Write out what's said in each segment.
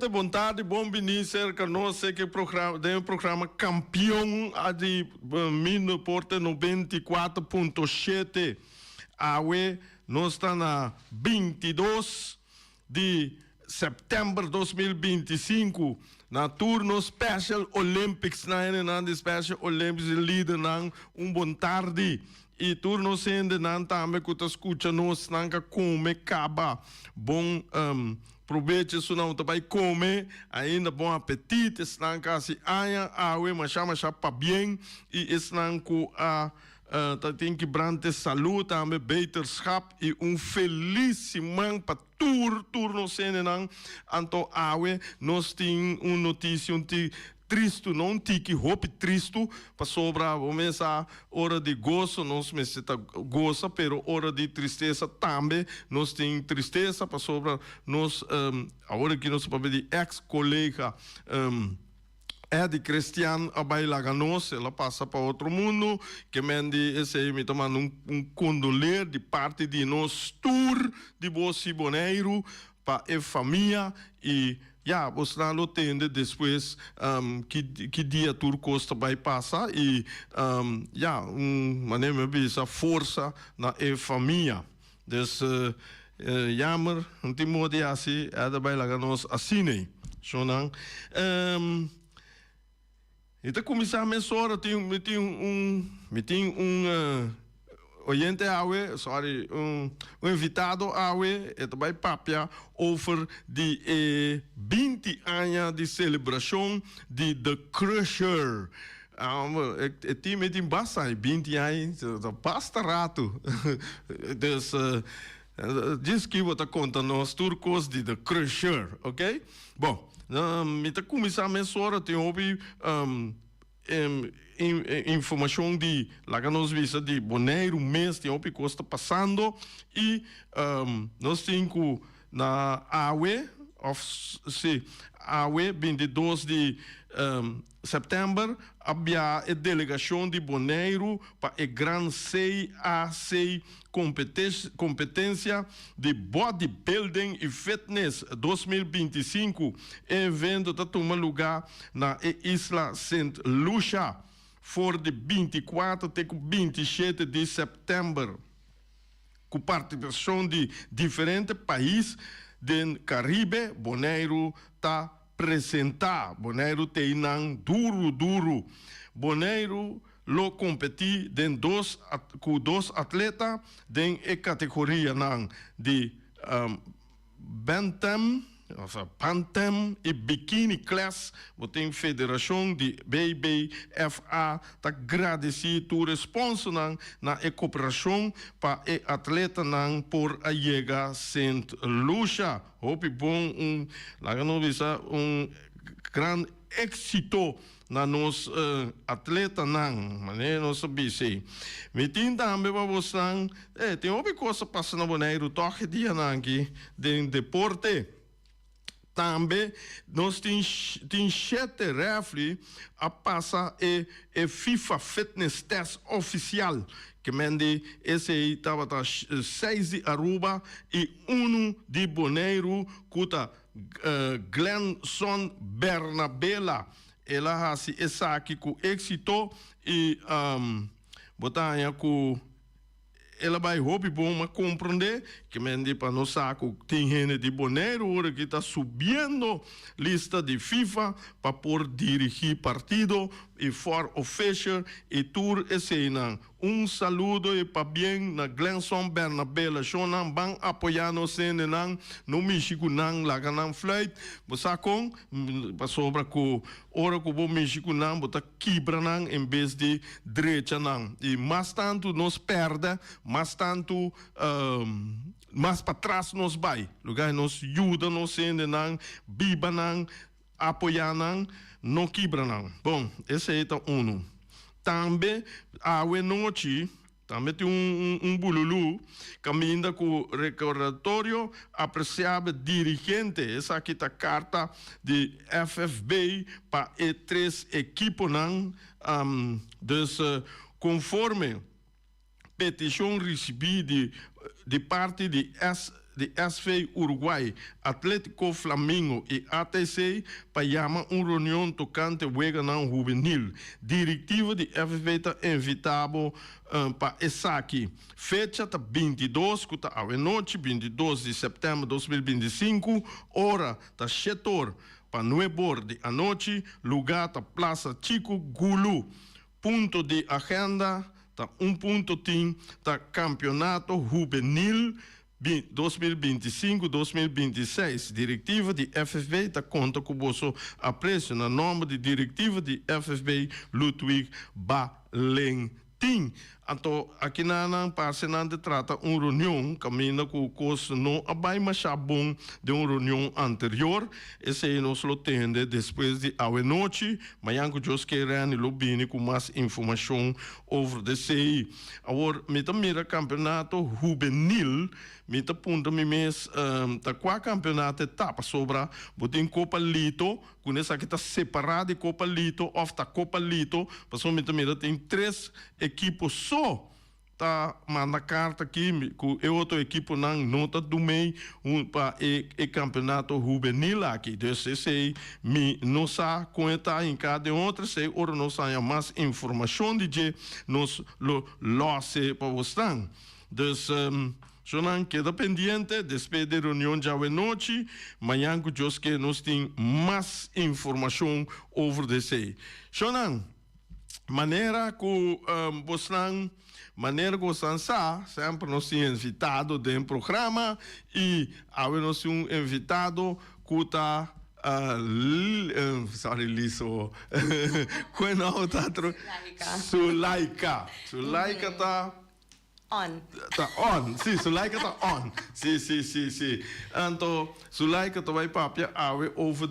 tarde, boa tarde, bom venir conosco que programa, tem um programa campeão de Minas Porta 94.7. Awe, nós estamos na 22 de setembro de 2025, na turno Special Olympics, na Special Olympics, líder na boa tarde. E turno sendo na também que tu escuta nós nanka come caba bom proveito isso não também come ainda bom apetite nanka se aia awe mas chama para bem e isso nanku tem que brande saúde também beterschap e feliz man para turno sendo nan anto awe nós tem notícia tristo, não tique hope tristo, para sobra essa hora de gozo, nós me goza, pero hora de tristeza também, nós tem tristeza, para sobra nós, a hora que nós para de ex-colega, é de cristiano a bailar nós, ela passa para outro mundo, que mende esse me tomando condoler de parte de nós tour de Bossi Boneiro para a família e você não entende depois que dia tudo costa vai passar e maneira essa força na família. Dus jammer, não tem modo de assim, é da bailar nós assim nem. Então começar a mensura tem oyente awe, sorry, invitado awe, het bij papia over die 20 anos de celebração de The Crusher. Het team met die basta, 20 anos, dat basta rato. Dus, diz que vou te contar nos turcos de The Crusher, ok? Bom, então começar a mensura tem informação de lá que nós vimos de Boneiro mês tem o que está passando e nós temos na AWE AWE 22 de setembro havia a delegação de Boneiro para a Gran CAC competência de bodybuilding e fitness 2025 evento que toma lugar na Isla Saint Lucia for de 24 até 27 de setembro com participação de diferentes países do Caribe. Boneiro está apresentar, Boneiro tem duro. Boneiro lo competi com dois atletas em categoria de Bantam, e Bikini Class. Tem Federação de BBFA tá agradecer tu responsa na cooperação para o atleta por a Liga Saint Lucia. Hope bom lá não visa grande êxito na nos atleta mané nós sabise me tem também para você tem outra coisa passando na Boneiro toque dia aqui de deporte também nós tem 7 refri a passar e FIFA Fitness Test oficial que mende esse estava 6 de Aruba e 1 de Boneiro cuta Glenson Bernabella ela se essa aqui com êxito e botar com ela vai roubar bom mas compreender que mende para no saco tem gente de Boneiro hora que está subindo lista de FIFA para por dirigir partido e for official e tour esse não saludo e para bem na Glenson Bernabella shonan bang apoiando sendo no México lá canang flight você com para sobra com hora que o México bota quebra em vez de direita e mais tanto nos perde mais tanto mais para trás nos vai lugar nos ajuda nos sendo biba apoiar não quebra bom esse é um também a noite também tem bululu caminha com recordatório apreciável dirigente essa aqui tá carta de FFB para E3 equipo dus conforme petição recebida de parte de SV Uruguay, Atlético Flamengo e ATC para chamar uma reunião tocante ao juvenil. Diretiva de FFB está invitado para essa aqui. Fecha está 22, que está à noite, 22 de setembro de 2025, hora está 7 horas para 9 horas da noite, lugar está Praça Chico Gulu. Ponto de agenda está 1.10, está Campeonato Juvenil 2025-2026. Diretiva de FFB está conta com o vosso apreço no nome de diretiva de FFB Ludwig Valentim. Então, aqui na parceria trata uma reunião, caminha com o curso não abai mais bom de uma reunião anterior. Esse aí nós lo tende depois de a noite, amanhã que Deus queira e lobine com mais informação over esse aí. Agora, me mira campeonato juvenil, me punta me mês, tá qual campeonato etapa sobra, botem Copa Lito, com essa aqui tá separado de Copa Lito, ou tá Copa Lito, passou me mira tem 3 equipes só. Tá manda carta aqui com outra equipe não nota do meio para o campeonato juvenil aqui. Então esse me não sabe contar em cada outra, se ora não sabe mais informação de que nos lo losse para você. Então Jonan queda pendiente, depois da reunião de hoje noite, amanhã que Deus que nos tem mais informação over esse. Jonan, maneira que você maneira que você sempre nos tem invitado dentro do programa e nós temos invitado que está sorry, Liso. Quando está Sulaika está on. Tá on, sim, Sulaika tá on. Sim. Então, Sulaika tá vai papia over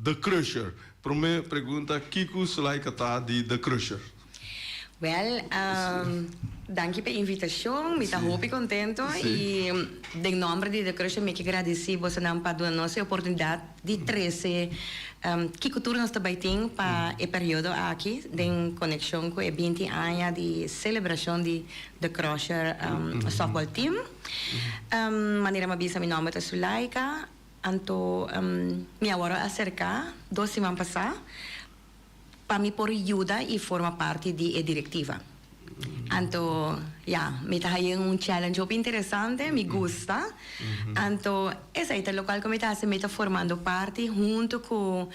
The Crusher. Primeira pergunta, Kiko Sulaika tá de The Crusher? Well, danke pela invitação, me está muito contente e em nome de The Crusher me agradeci você não para dar nossa oportunidade de trazer que cultura nós também temos para o período aqui em conexão com o 20 anos de celebração de The Crusher softball team. Maneira mais bisa meu nome é Sulaika, então me agora acerca 2 semanas passadas para me por ajuda e forma parte da diretiva. Então, me está fazendo challenge muito interessante, me gusta. Então, esse é o local que me está formando parte junto com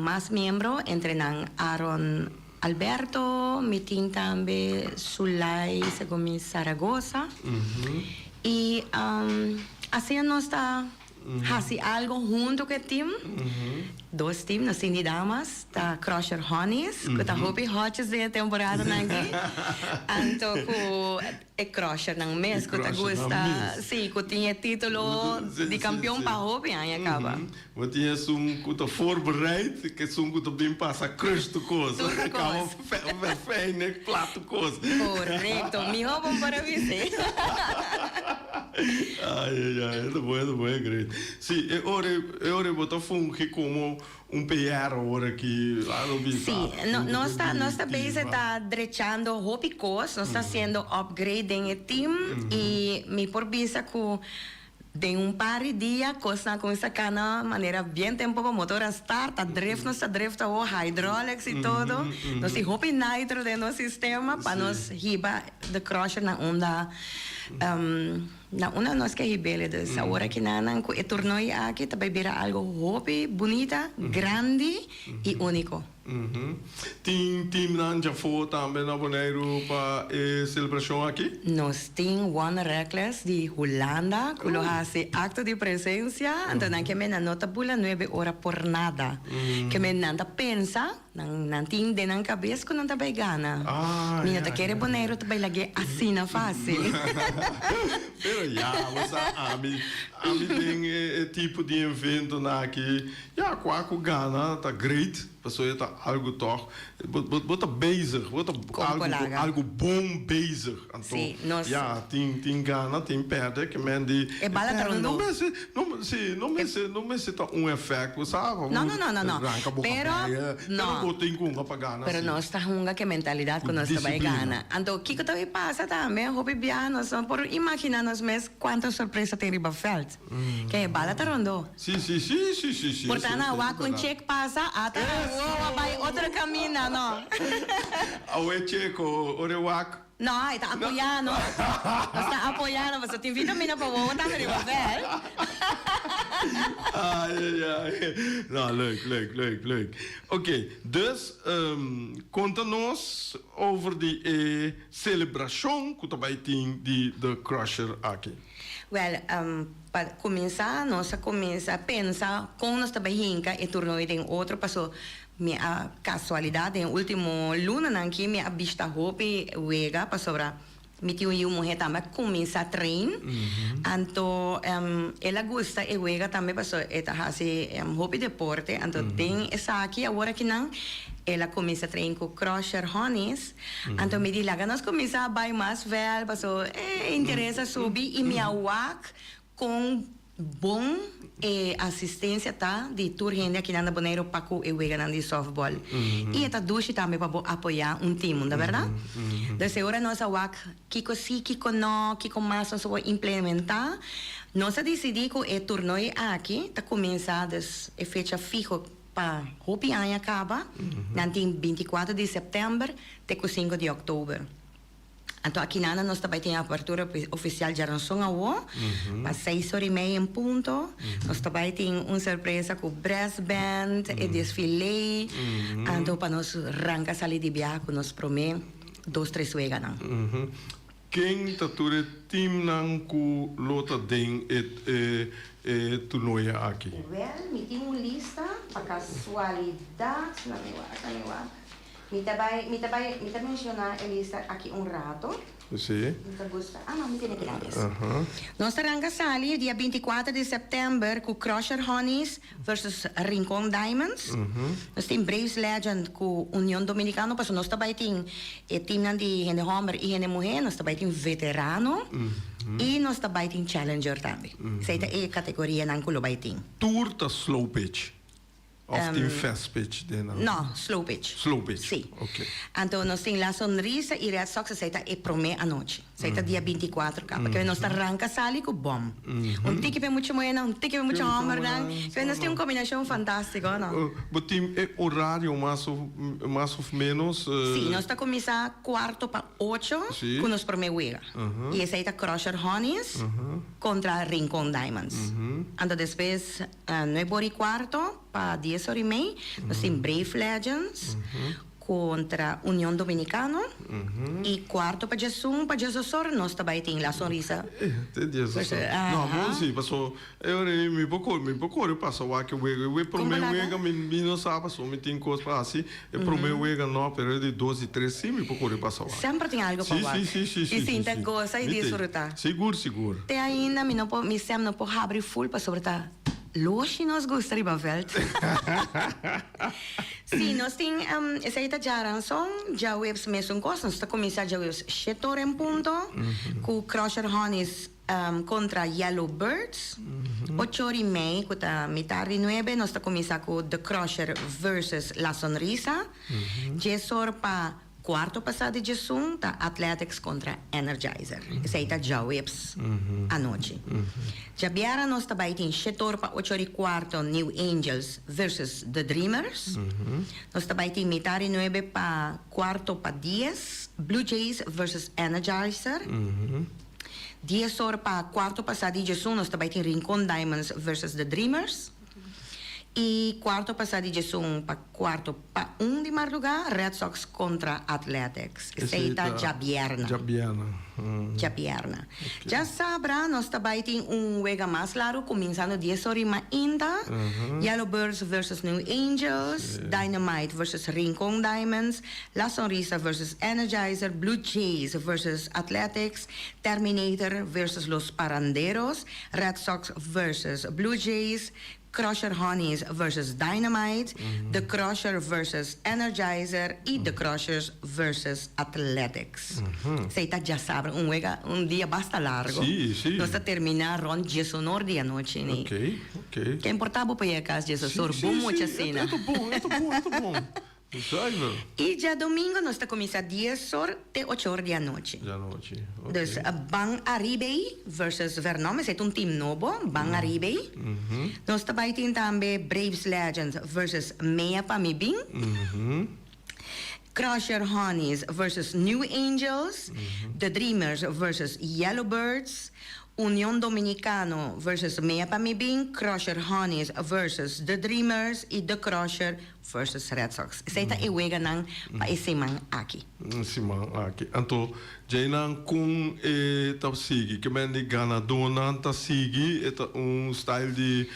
mais membros, entre Aaron Alberto, me tem também Sulay, segundo Zaragoza. E assim nós está fazendo algo junto com o time. 2 times, nós temos damas, da Crusher Honeys, que está muito hot de temporada aqui. Então, é Crusher não mês, que gosta, sim, que tinha título de campeão para hobby, aí acaba. Mas tinha que está forbereid, que que está bem passa crush de coisa. Acaba feio, né? Plato coisa. Correto, me roubam para você. É bom, é grande. Sim, eu vou funcionar como PR agora que lá no Bisa. Sim, nós também está drechando hobby course, nós está sendo upgrade em team e me por Bisa que de par de dias, coisa com essa cana, maneira bem tempo para motor a start, a drift o hydraulics e tudo. Nós temos hobby nitro dentro do sistema para nós riba de crusher na onda. Na una nós que ribele dessa hora que nanan o torneio aqui também vira algo hobby, bonita, grande e único. Team já foi também na Bonaire para a celebração aqui? Nós temos One Reckless de Holanda, que faz acto de presença, então que me nota bula 9 horas por nada. Que me nada pensa, não tem de na cabeça que não tá bem gana. Minha quer Bonaire também lagi assim na fácil. Pero você tem tipo de evento aqui, qual gana, tá great. Pessoa está algo toch, bota bezig, bota algo bom bezig. Sim, nós. Tem gana, tem perde que mende. É bala trondo. Não me se tá efeito, sabe? Não. Pero não tem como para gana. Pero nós está hunga que mentalidade que nós também gana. Então o que também passa também, hobby bia nós só por imaginarnos mesmo quanta surpresa tem riba veld. Que é bala tarondo. Sim. Portanto, a com check passa, até vai outra caminho, não. Awe check o rewak. Não, está apoiando. Está apoiando, você tem vitamina para voltar na riba veld. Ai. Nou, leuk. Oké, dus conta-nos over die celebração que também tem de Crusher aqui. Well, para começar, nós começa a pensar como nós trabalhamos e tornou tem outro passou minha casualidade em último luna aqui minha vista hope wega para sobra me tio e mulher também começa a treinar então ela gosta e wega também passou eta hasi hope deporte então tem essa aqui agora que não ela começa a treinar com Crusher Honeys então me diz lá nós começa a vai mais velho passou interessa subir e me awak com bom assistência tá de tour gente aqui na Bonaire Paco e wega de softball e esta duche também para apoiar um time, não é verdade? Então agora nós awak kiko sim, kiko não, kiko mais nós vamos implementar nós decidimos que o torneio aqui tá começando a fecha fijo para o ano acaba na 24 de setembro até 5 de outubro. Então, aqui nós também temos a abertura oficial de Aranção ao para 6h30 em ponto. Nós também temos uma surpresa com o Brass Band e desfile. Então, para nós arrancar sair de viagem, nós prometemos 2-3 vezes. Quem está todo time não com lota den torneio aqui? Well, me tem uma lista para casualidade. Me também mencionar a lista aqui rato. Sim. Não, me tem aqui lá. Nós arrancamos ali dia 24 de setembro com Crusher Honeys versus Rincon Diamonds. Nós temos Braves Legend com União Dominicana, porque nós também temos time de gente homem e gente mulher, nós também temos veterano e nós também temos Challenger também. Essa é a categoria que nós temos. Tour da slow pitch. Of team fast pitch? Não, slow pitch. Slow pitch? Sim. Ok. Então, nós temos La Sonrisa e Red Sox, essa é promê à noite. Essa é dia 24, porque nós arrancamos ali com bom. Tique para muito mulher, tique para muito homem, então nós temos uma combinação fantástica, não? O time é horário mais ou menos? Sim, nós estamos começando 7:45, com nós promê wega. E essa é Crusher Honeys contra Rincon Diamonds. Então, depois, 9:15, para 10h30, nós temos Brave Legends contra União Dominicana e quarto para Jesus nós também temos La Sonrisa. Não, mas sim, passou. Eu me procuro passar o que eu prometo me não sabe passou me tem coisa para assim eu prometo não período de 12 13 sim me procuro passar o sempre tem algo para lá sim e sim tem gosta e desfrutar seguro tem ainda me sempre não pode abrir full para sobretar Loshi nós gostamos de Bavelt. Sim, nós temos essa aí de Aranção, já webs mesmo coisa, nós estamos começando já webs 7h em ponto, com Crusher Honeys contra Yellow Birds, 8h30, com a metade de 9, nós estamos começando com The Crusher versus La Sonrisa, 10h para quarto passado de Jesus, tá Athletics contra Energizer. Essa aí tá já webs à noite. Já vieram nós também tem 7h para 8h15 New Angels versus The Dreamers. Nós também tem metade 9 para quarto para 10 Blue Jays versus Energizer. 10h para quarto passado de Jesus, nós também tem Rincon Diamonds versus The Dreamers. E quarto passado de para quarto para de madrugada, Red Sox contra Athletics. Essa Jabierna. Já sabrá, nós também temos wega mais claro, começando 10h ainda. Yellow Birds versus New Angels, Dynamite versus Rincon Diamonds, La Sonrisa versus Energizer, Blue Jays versus Athletics, Terminator versus Los Paranderos, Red Sox versus Blue Jays, Crusher Honeys versus Dynamite, The Crusher versus Energizer e The Crushers versus Athletics. Você já sabe, dia basta largo. Sim. Nós terminar rond 19 de noite. Ok. Que é importante para ir a casa de assessor, bom muito assim. É bom. Exacto. Y ya domingo nos comienza a 10 horas de 8 horas de la noche. Ya noche. Ok. Dus Bang Aribey versus Vernom. Es un team novo, Bang Aribey. Nos tabai también Braves Legends versus Mea Pamibing. Crusher Honeys versus New Angels. The Dreamers versus Yellowbirds. Unión Dominicano versus Mea Pamibing. Crusher Honeys versus The Dreamers. Y The Crusher versus Red Sox. Esta iwega ng paisiman aki. Simang aqui. Então, já não com tap sigi, que men de ganador não tá sigi, é style de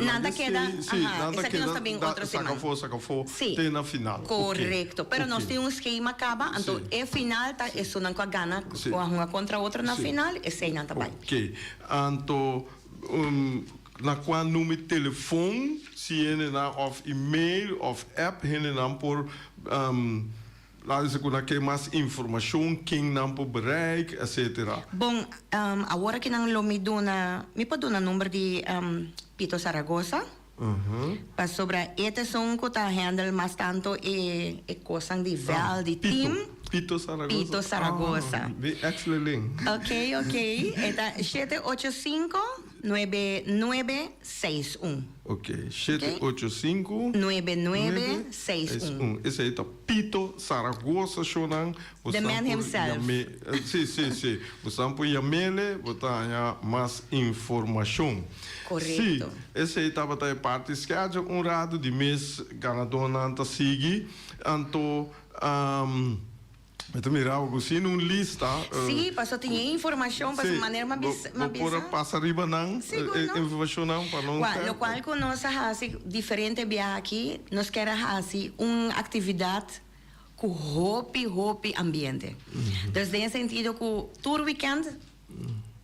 Nada queda, sim, ajá, nada esa que queda. nos también otra semana. Sacafó, Sí. tem na final. Correcto, Okay. pero nós temos um esquema acaba, então Sim. é final tá é só não com a gana Sim. com uma contra outra na Sim. final, é sem nada vai. Ok. Então, na qual número de telefone, se ele não of e-mail, of app, ele não por lá dizer que mais informação, quem não por bereik, etc. Bom, agora que não me dona, me pode dar o número de Pito Zaragoza. Para sobre este som que está handle mais tanto é coisa de vel, de team. Pito Zaragoza. Pito Zaragoza. Excelente. Ok. Está 785-9961. Ok. 785 9961. Esse aí está Pito Zaragoza, Shonan. The man himself. Sim. Você pode chamar, botar mais informação. Correto. Sim, esse aí estava até parte schedule, rado de mês ganador não está seguir. Então, eu mirar algo assim, uma lista. Sim, passou tinha informação para maneira mais por passar riba não, Seguro. informação não para não. Lo qual que nós fazemos diferente viagem aqui, nós queremos fazer uma atividade com hopi ambiente. Dus nesse sentido que tour weekend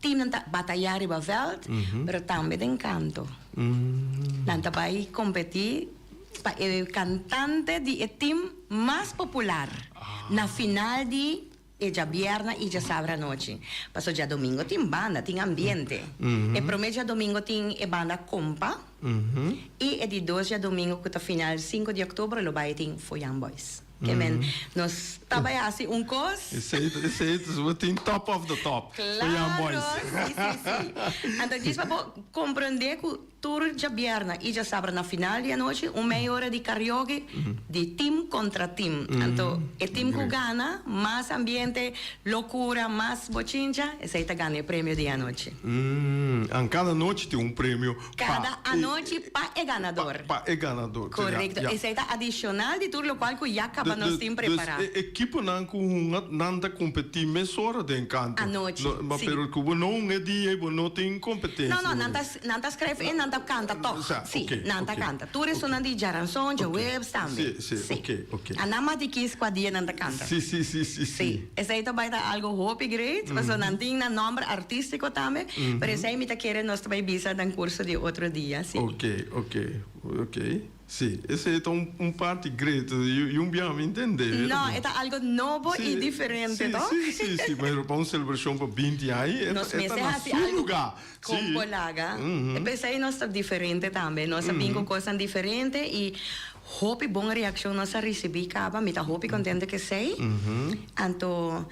team não tá batalhar riba veld, mas também tem canto. Não tá vai competir para o cantante de team mais popular na final de já viernes e já sábado à noite. Passou já domingo tem banda, tem ambiente. E prometo já domingo tem banda compa. E é de 2 já domingo que tá final 5 de outubro lo vai ter Foyan Boys. Que men nós trabalhamos coisa. Esse aí tem top of the top. Claro, sim. Então, diz para compreender que tour já viernes e já sábado na final de noite, meia hora de karaoke de team contra team. Então, o team que ganha, mais ambiente, loucura, mais bochincha, esse aí ganha o prêmio de noite. Cada noite tem prêmio. Cada noite para o ganador. Para o ganador. Correto. Esse aí está adicional de tudo o qual que já acaba nós temos preparado. A equipe não está competir mais hora de encanto. À noite, Mas sim. pelo que não é dia, não tem competência. Não está escreve, não está canta, toc. Sim, não está canta. Tudo isso não de jaranson, de webs também. Sim. Ok. A nama de que esquadria não está canta. Sim. Sim. Esse aí também está algo hope great, mas não tem nome artístico também. Mas esse aí me está querendo nós também bisa no curso de outro dia, sim. Ok. Sim, esse é parte grande e bem me entender. Não, é algo novo e diferente, não? Sim, mas para uma celebração para 20 anos, Nós é mesmo no lugar. Com colega. E pensei nós estamos diferente também. Nós sabemos coisas diferentes e hope boa reação nós recebemos, acaba, me tá hope contente que sei. Então,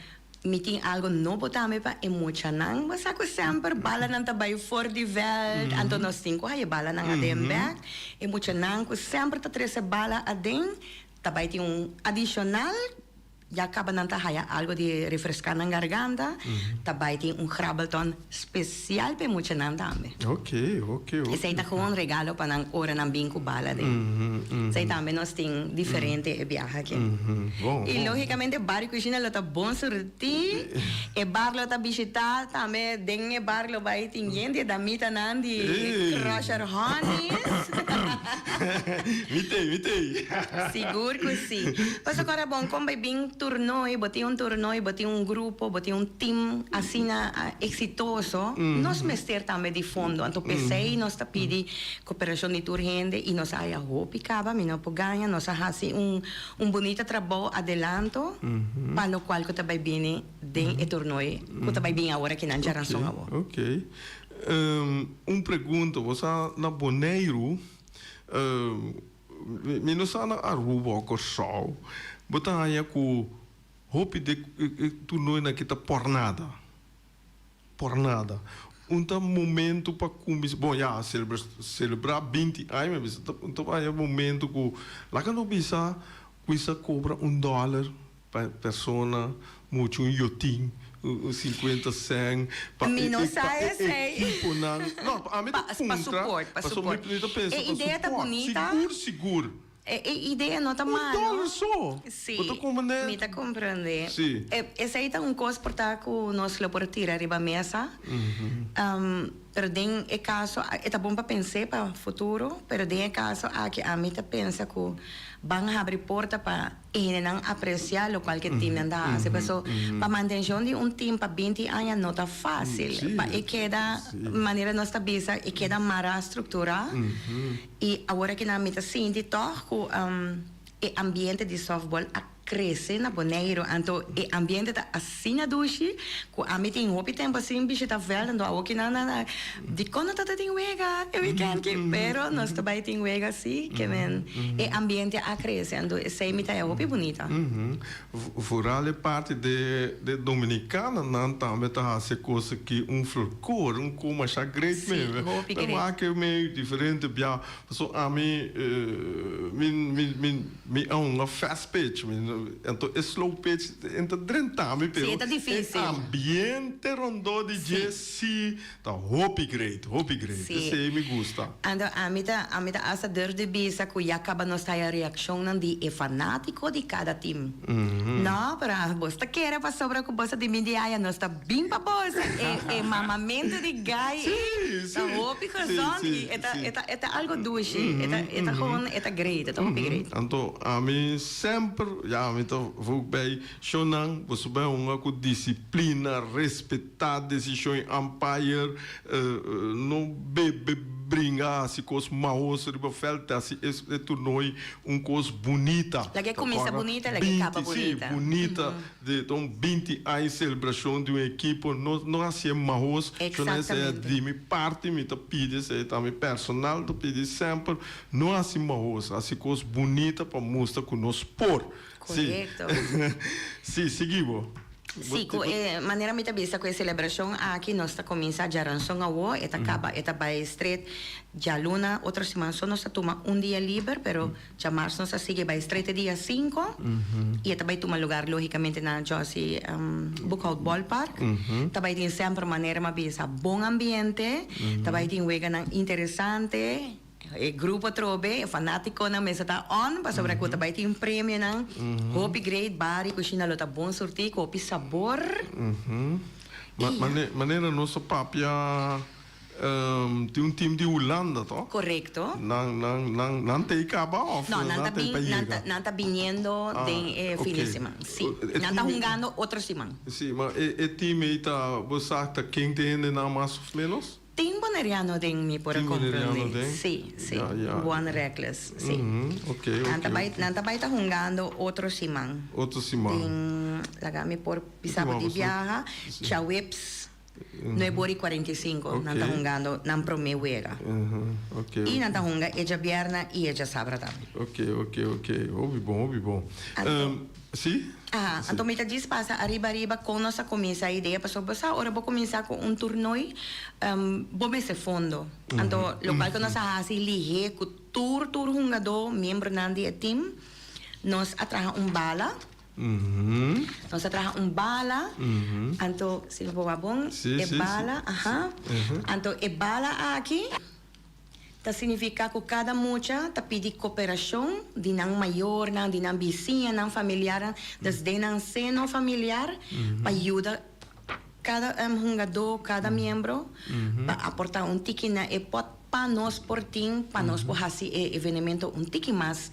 me tem algo novo também para emocionar, mas ako sempre bala nang tabay for the world. Então nós temos que bala nang adem back. Emocionar, ko sempre tá treze bala adem. Tabay tem adicional. Já acaba nang tahaya algo de refrescar na garganta. Tabay tem grabbelton especial para emocionar também. Ok. Esse aí tá com regalo para nang hora nang bingo bala din. Esse aí também nós temos diferente viagem aqui. E logicamente bar cozinha lo tá bom sortir. E bar lo tá visitar também. Den bar lo vai ter gente da mita nandi Crusher Honeys. Mitei. Seguro que sim. Mas agora bom, como vai bem torneio, botei grupo, botei team assim exitoso, nós mester também de fundo. Então pensei, nós tá pedi cooperação de tour gente e nós aí a hope caba, me não ganha, nós assim bonito trabalho adelanto, para o qual que tá bem den e torneio, que tá bem agora que não já razão agora. Ok. Pergunta, você na Boneiro minusana Aruba ko show. Bota aí com hope de tu não na kita por nada. Momento para começar. Bom, já celebrar 20 anos, então aí momento que lá que não bisa, coisa cobra $1 para pessoa, muito iotim. 50 cent para não sai equipo não a mim para suporte a ideia tá bonita seguro a ideia não tá mal sim me tá compreender sim essa aí tá coisa por tá com nós lá por tirar arriba a mesa pero tem é caso é tá bom para pensar para futuro pero tem é caso aqui a mim tá pensa que van a abrir porta para apreciar lo cual que time anda hace pero para mantener de un team para 20 años no está fácil para queda manera no está bisa y queda mara estructura y ahora que na mita sinti todo el ambiente de softball cresce na Bonaire, então o ambiente tá assim na duche, com a mim tem hopi tempo assim, bicho tá velho, então aqui na de quando tá tem wega, eu weekend que pero nós também tem wega assim, que men o ambiente a cresce, então essa mita é hopi bonita. Vooral parte de Dominicana não também tá essa coisa que folclore, como achar great mesmo, mas que é meio diferente, bia, so a mim me uma fast pitch, então slow pitch então drentame pero sim, é difícil ambiente rondou de Jesse tá hopi great isso aí me gusta então a mim tá essa dor de bisa que já acaba nossa reação não de é fanático de cada time não para bosta querer para sobra com bosta de mídia nós tá bem para bosta é mamamento de guy tá hopi coração é algo doce é gewoon é great é hopi great então a mim sempre já então vou bem chonan você bem uma disciplina respeitar decisão umpire não brincar se coisa maus riba felta se é tornou coisa bonita la que começa bonita la que acaba bonita sim bonita de então 20 anos celebração de uma equipe não assim maus é de minha parte me pede se também personal to pede sempre não assim maus assim coisa bonita para mostrar que nós por correto sim seguimos sim maneira me vista com a celebração aqui nós está começando a ranção ao acaba vai straight já luna outra semana só nós toma dia livre pero já março nós sigue vai straight dia 5 e vai tomar lugar logicamente na Josie Bookout Ballpark vai ter sempre maneira me vista bom ambiente vai ter wega interessante o grupo trobe, fanático na mesa tá on, para sobre que também tem prêmio na hopi great bari, cozinha lota bom sorti, hopi sabor. Maneira nossa papia tem time de Holanda, tá? Correto. Não tem acaba off. Não tá viniendo de fim de semana. Sim. Não tá jogando outra semana. Sim, mas o time tá, você acha quem tem na mais ou menos? Tem boneriano den mi por compreender. Sim. One reckless. Sim. Ok. Nanta vai tá jogando outro semana. Tem lagami por pisaba de viaja, Chawips 9:45 nanta jogando nan prome wega. E nanta jonga eja vierna e eja sábado. Ok. Ouvi bom. Sim? Então me diz passa arriba com nossa começa a ideia para sobre essa hora vou começar com torneio vou me fundo então local que nós faz ligue com tour jogador membro nan de team nós atraja bala nós atraja bala então se não for bom bala então bala aqui tá significa que cada mucha tá pedir cooperação de não maior, não de não vizinha, não familiar, desde não seno familiar, para ajudar cada jogador, cada membro, para aportar tiki na pot para nós portim, para nós por esse evento tiki mais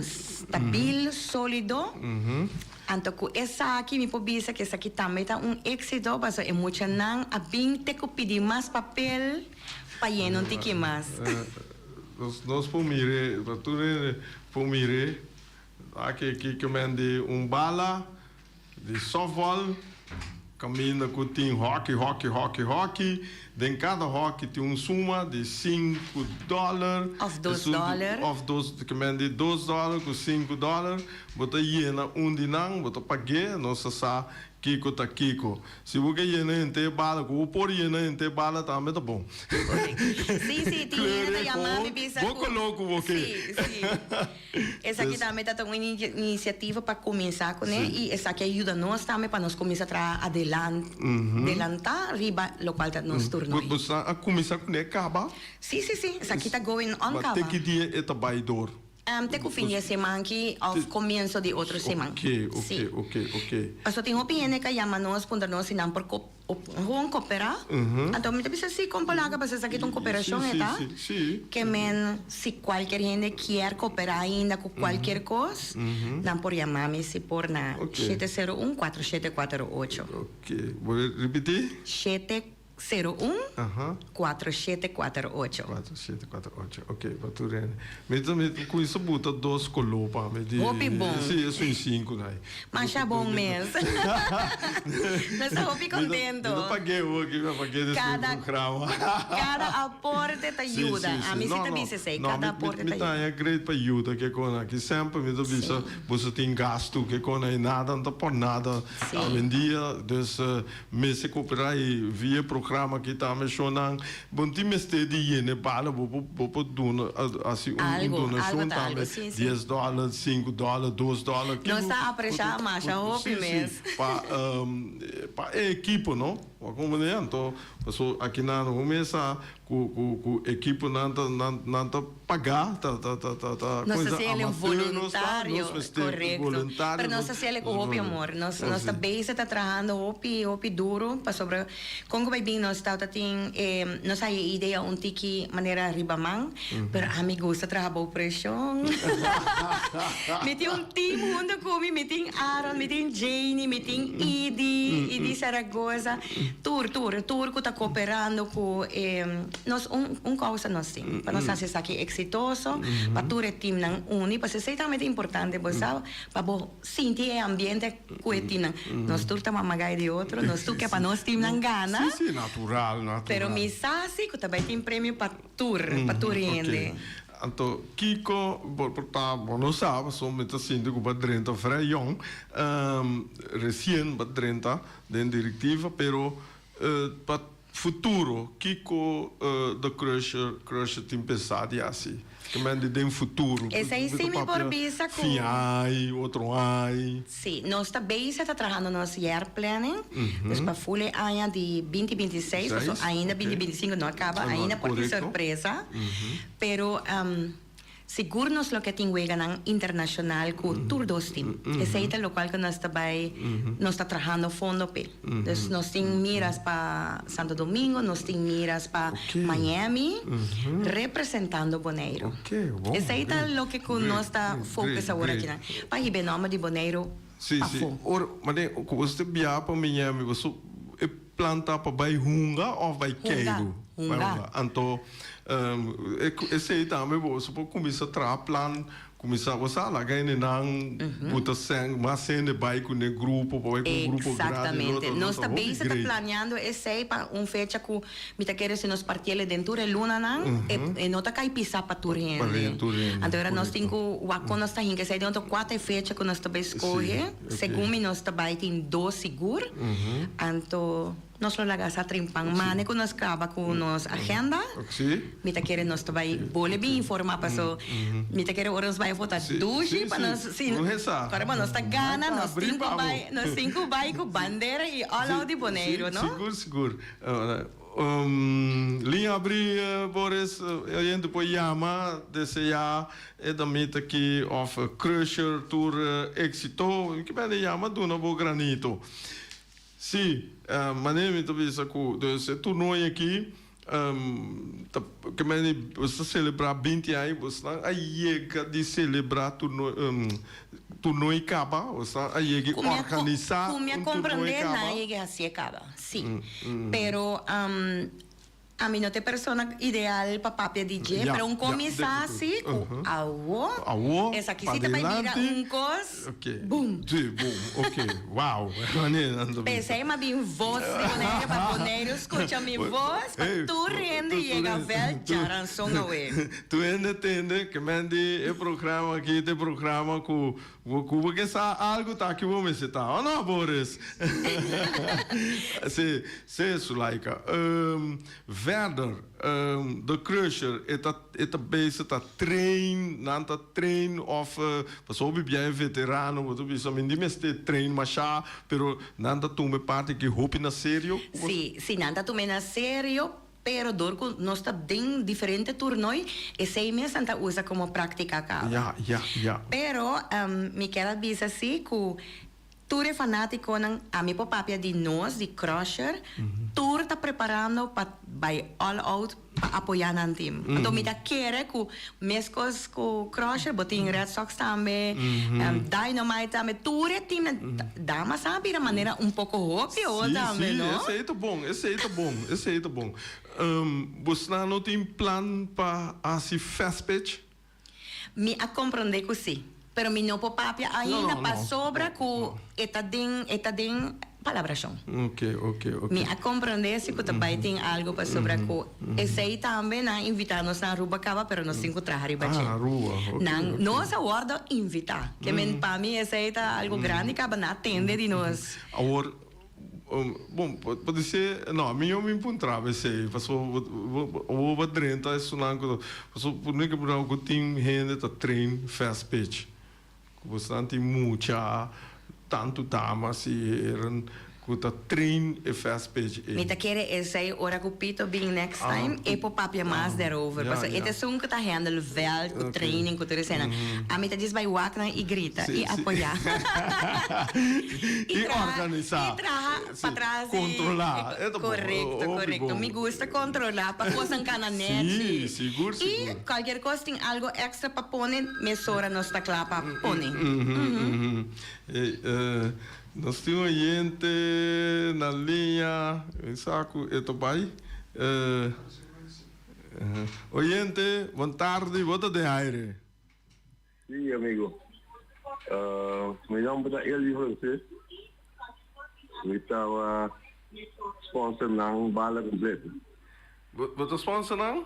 stabil, sólido. Então, com essa aqui, me pode que essa aqui também tá êxito, mas é muito não, a bem ter que pedir mais papel para llenar tiki mais. Nós pomire, aqui que mande bala de softball, caminha com tim hockey, em cada hockey tem suma de $5. Of $2. Of $2, que men de $2 com $5. Bota iena dinang, bota pague, nossa sa Kiko tá Kiko. Se você iena inte bala, com o por iena inte bala também tá bom. Sí, tiene que llamar mi pizza. Vou coloco você. Sí. Essa aqui também está uma iniciativa para começar com ele e essa aqui ajuda nós também para nós começar a adelantar riba lo qual tá nos turno. Você a começar com ele acaba? Sim. Essa aqui está going on acaba. Mas tem que dia é trabalhador. Tem que fim de semana que ao começo de outra semana. Ok. Paso tem opinião que chama nós quando nós não por vão cooperar. Então me diz assim como palavra para essa aqui uma cooperação tá? Que men se qualquer gente quer cooperar ainda com qualquer coisa, não por chamar-me se por na 701-4748. Ok. Vou repetir? 701-4748. 4748, ok, Baturene. Mas com isso, bota 2 colopas. Hopi bom. Sim, eu sou 5, né? Mas é bom mesmo. Mas eu hopi contento. Eu paguei hoje, eu paguei desse programa. Cada aporte te ajuda. A mim se te disse, cada aporte te ajuda. É grande para ajuda, que sempre me diz, você tem gasto, que nada, não por nada. Hoje em dia, me se cooperar e via programa que está mencionando, bom time este dia ne bala vou donar assim donação também $10, $5, $2. Não está a apreciar mais a hobby mesmo. Para equipe, não? Como né? Então, pessoal aqui na começa com equipe não pagar nossa se ele é voluntário, correto. Para nossa se ele é com hobby amor, nossa base está trabalhando hobby duro para sobre como vai bem nós está tem nossa ideia tiki maneira ribamang, pero a mim gosta trabalhar pressão. Me tem time junto comigo, me tem Aaron, me tem Janie, me tem Idi Saragosa, tour que está cooperando com nós causa nós sim, para nós fazer aqui exitoso, para todo o time não uni, para ser também importante, você sabe, para sentir o ambiente que o time nós tour estamos magai de outro, nós tour que para nós time não gana. Sim, natural. Pero mi sasi que também tem prêmio para tour ainda. Então, Kiko, não sabe, somente assim, que o 30 freio, recém 30 da diretiva, pero para futuro, Kiko da Crusher tem pensado assim. Que mande de futuro. Esse aí sim me por bisa com. Fiai, outro ai. Sim, nós também está trabalhando no year planning. Mas para folha ainda de 2026, ainda 2025 não acaba, ainda por ter surpresa. Pero seguro nos lo que tem ganang internacional com tour dos team. Esse é o local que nós também nós está trabalhando fundo pe. Então nós tem miras para Santo Domingo, nós tem miras para Miami, representando Bonaire. Bom. Esse é o que nós está focus agora aqui, né? Para o nome de Bonaire. Sim. Ora, mas você viaja para Miami, você planta para vai hunga ou vai queiro? Então esse aí também você pode começar a trabalhar plan começar a lá ganhar não botar sangue mas sendo vai com o grupo vai com o grupo exatamente nós também está planeando esse aí para fecha que me tá querendo se nós partilha dentro de luna não e não tá cai pisar para turien agora nós tem o aqui nós tá que sai dentro 4 fecha que nós também escolhe segundo nós também tem 2 seguro então nós lo lagas a trimpang mane ko nós acaba com nos agenda me tá querendo nós também bole bem informar para so me tá querendo horas vai votar duche para nós sim para nós tá gana nós cinco vai com bandeira e all out de Bonaire não seguro linha abrir Boris a gente depois chama desejar é da meta que of Crusher tour éxito que vai chama do novo granito. Sim, maneira de ver esse torneio aqui, que você celebrar 20 anos, você aí de celebrar torneio acaba, você aí organizar como compreender na aí assim acaba, sim, pero a mim não tem persona ideal para papia DJ, Ja, pero um ja, começar dentro. assim, Awo, essa aqui pa se também vira delante. cos, Ok. boom. Sim, boom. Ok. Uau. Pensei, mas minha voz de boneiro, para boneiro, escuta minha voz, para tu rende e chega velho, charanção away. Tu entende que mandi o programa aqui, te programa com porque sa algo tá aqui vamos citar. Oh não, Boris. Se Sulaika. Verder, de Crusher, het bezig te train, nanta train of pas obi bien veterano, wat obi so mindi meste train masha, pero nanta tu me parte que hopi na serio. Sim, nada tu me na sério, pero dorco nós está bem diferente turnoi, e sei mesmo santa usa como prática cá. Ja. Pero me quero dizer assim que tu é fanático ng ami po papia de nós, de Crusher, tu está preparando para by all out para apoiar ang team. Então me dá querer que mescos com Crusher, botin Red Sox também, Dynamite também, tu é time dá mas sabe de maneira um pouco óbvia ou também, não? Esse aí tá bom. Você não tem plan para assim fast pitch? Me a compreender que sim. Pero mi no po papia ainda pa sobra ku eta din palabração. Ok. Mi a compreender se que também tem algo para sobra ku esse aí também na invitar-nos na Aruba Cava, pero nós cinco trabalhar bache. Aruba. Nós agora invitar. Que men para mim esse aí tá algo grande que na atende de nós. Agora bom, pode ser, não, a mim eu me encontrava sei, passou o badrenta isso não, passou por nem que por algo tem gente tá train fast pitch. Você não tem muita tanto damas e eram que tá train e fast pitch. Me tá querer esse aí ora que pito being next time e po papia mais daarover. Parce het is que tá handle wel com training com tudo isso. A mim tá diz vai wakna e grita e apoiar. E organizar. Para trás. Controlar. Correto. Me gusta controlar para coisas cananete. Sim, seguro. E qualquer coisa tem algo extra para pôr, mesora nós tá claro para pôr. Nós temos gente na linha, saco, eto pai. Oyente, boa tarde, bota de aire. Sim, amigo. Meu nome é Eli José. Eu estava sponsor ng bala completo. Bota sponsor não?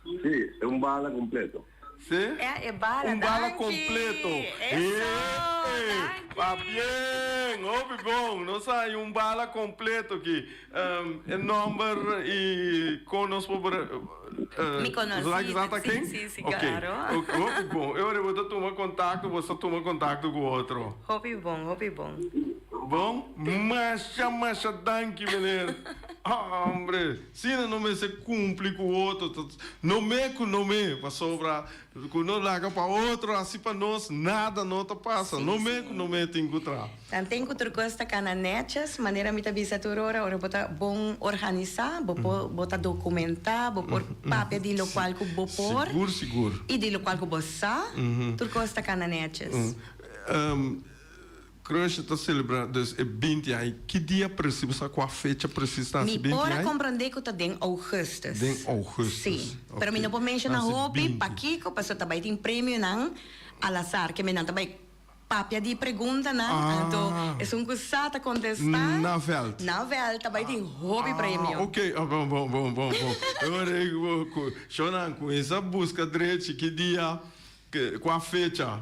Sim, é bala completo. Sim? É bala, bala completo. Va bien, óbvio bom. Não sai bala completo aqui. Número e conosco me conhece, sim, claro. Ok, bom. Eu vou tomar contato, você toma contato com o outro. Hobby bom. Bom? Mas danke, menino. Hombre, se não me se cumpre com o outro, não me, para sobrar, que não larga para outro, assim para nós, nada não te passa. Não me tem que entrar. Então, tem que ter coisa cananetes, maneira me tabisa turora, ora bota bom organizar, bota documentar, bota papel de local que bo por. Seguro. E de local que bo sa, tur coisa cananetes. Crush está celebrando dus 20 anos. Que dia precisa, qual fecha precisa? Me pode compreender que está em Augustus. Em Augustus. Sim. Pero me não pode mencionar hobby, pa Kiko, passou também tem prêmio não al azar, que me não também papia de pergunta não. Então, é coisa a contestar. Na Welt. Na Welt também tem hobby prêmio. Ok, bom. Eu vou com essa busca direito, que dia... Com a fecha.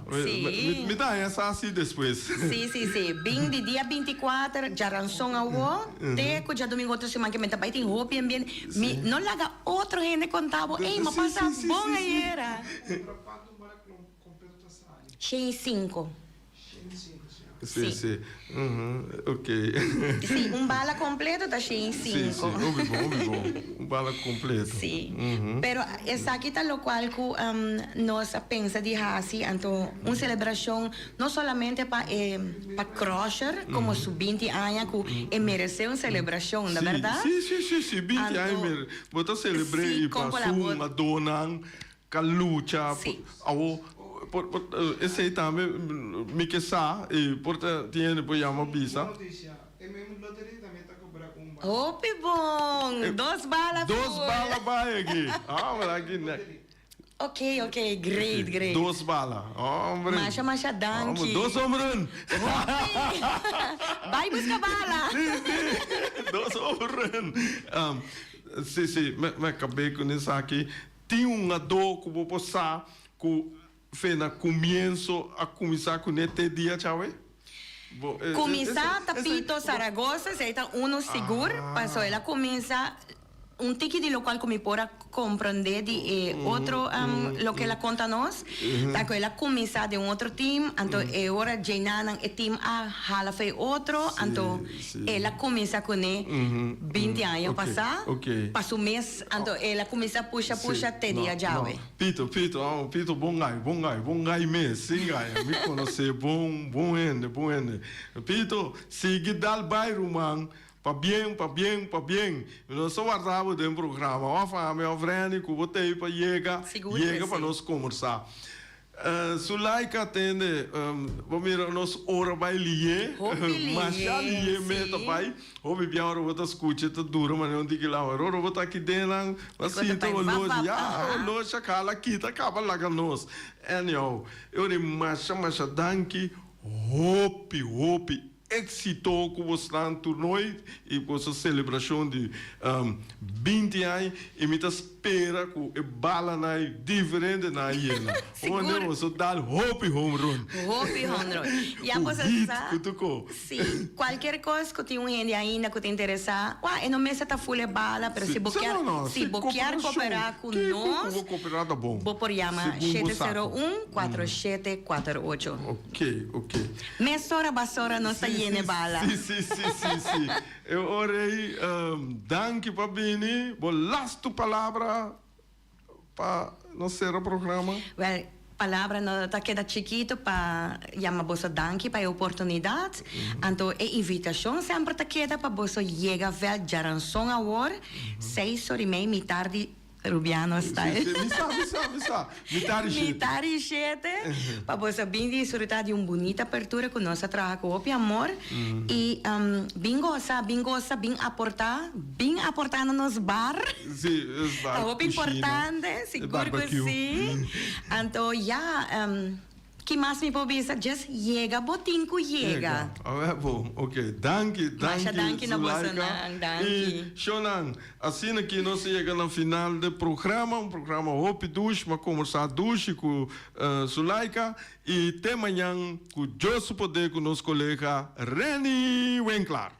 Me dá essa assim depois. Sim. Bem de dia 24, já ranção ao teco, já domingo outra semana que me também tem roupa bem. Não larga outro gente contábil. Ei, mas passa bom aí era. 5. Sim. Ok. Sim, bala completo tá cheio em 5. Sim, bom. Bala completo. Sim. Pero essa aqui tá lo qual que nós pensa de assim, então uma celebração não somente para Crusher, como su 20 anos que mereceu uma celebração, na verdade? Sim, 20 anos. Vou celebrar e passar uma dona, com a luta, esse aí também me que sa e porta tiene pues llama visa. Hopi bom. 2 balas. 2 balas vai aqui. Mas aqui, né? Ok, great. 2 balas. Hombre. Masha, danke. 2 homens. Vai buscar bala. Sim. 2 homens. Sim. Me acabei com isso aqui. Tinha dor que vou passar que foi no começo a começar com este dia, tchau. Começar Tapito Zaragoza, está uno seguro, passou ela começa tique de local que me pora compreender de outro lo que ela conta nós, tá que ela começa de outro time, então agora Jaina é time a hala foi outro, então ela começa com 20 anos passar, passa mês, então ela começa puxa até dia já. Pito, bom gai mês, sim gai, me conhece bom ende. Pito, siga dal bairro man. Para bem. Nós só guardamos dentro do programa. A família, a frente, que botei para chega para nós conversar. Sulaika atende, vamos ver, nós hora vai lier, mas já lier meta vai, ouve bem a hora você escuta, tá duro, mas não diga lá, a hora você aqui dentro, assim, tá o loja, cala aqui, tá acaba lá com nós. Anyhow, eu nem mas danke, hope, éxito que você está no torneio e com essa celebração de 20 anos e me espera que a bala é diferente na hiena. Onde você dá hope home run. E a você sabe, sim, qualquer coisa que tem gente ainda que te interessa, não me está full de bala, mas se boquear cooperar com nós, vou por chamar 701-4748. Ok. Mesora basora não está hiena bala. Sim. Eu orei, danke para Bini, vou last palavra para nosso programa. Well, palavra não está queda chiquito para chamar você danke para a oportunidade. Então, a invitação sempre está queda para você chegar ver Jaranson agora, 6h30 da tarde. Rubiano style. Mitari 7. Para você bem desfrutar de uma bonita apertura com nossa traga com o amor. E bem aportar nos bar. Sim, os bar. É muito importante, seguro que sim. Então, que mais me pode dizer? Just chega, botinho chega. É bom, ok. Danke. Danke na você, danke. E, Shonan, assim que nós chegamos no final do programa, um programa Hope Dush, uma conversa Dush com Sulaika, e até amanhã, com o poder com nosso colega Reni Winkler.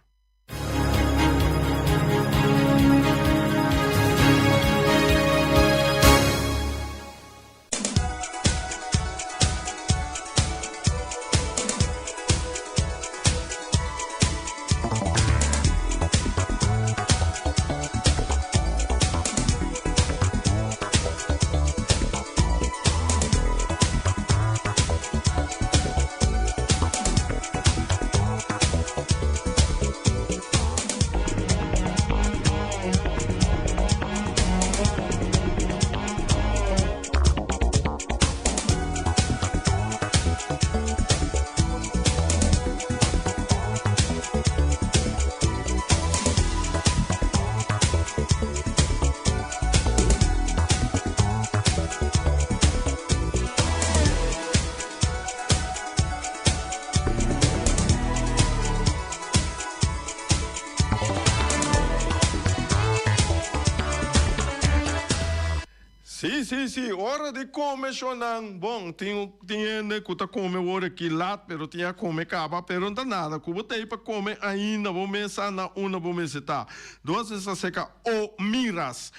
Sim, hora de comer, Shonan. Bom, tinha que tá comer hora aqui lá, pero tinha que comer caba, pero não dá nada. Que botei para comer ainda, vou começar na uma, vou começar. Duas essa seca, Miras,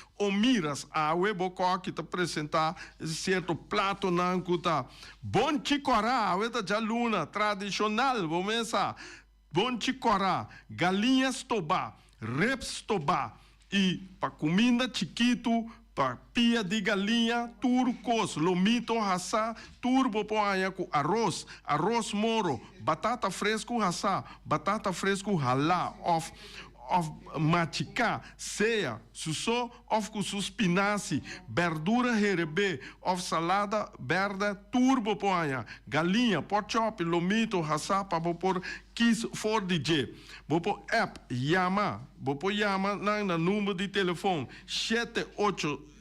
a Webocó que tá apresentar certo prato não que tá. Bom chicorá, a Weta Jaluna, tradicional, vou começar. Bom chicorá, galinhas tobá, reps tobá, e para comida chiquito, para pia de galinha, turcos, lomito, raça, turbo põe com arroz moro, batata fresco raça, batata fresco ralá, of machicar, ceia, suso of com suspinaci, verdura herebe, of salada verde, turbo poanha, galinha, pork chop, lomito, hassapa, por kies voor DJ. Bopo app, yama, bopo yama na número de telefone, 78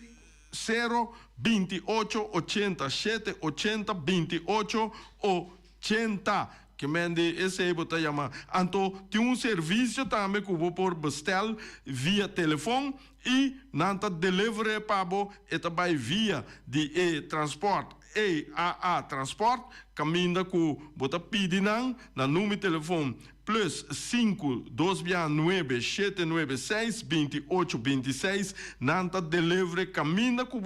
02880 780 2880 que mende esse bota chama. Então tem serviço também que vou por bestel via telefone e nanta delivery pabo eta by via de transport EAA transport caminda ku bota pidinang na número telefone plus 529-796-2826 nanta delivery caminda ku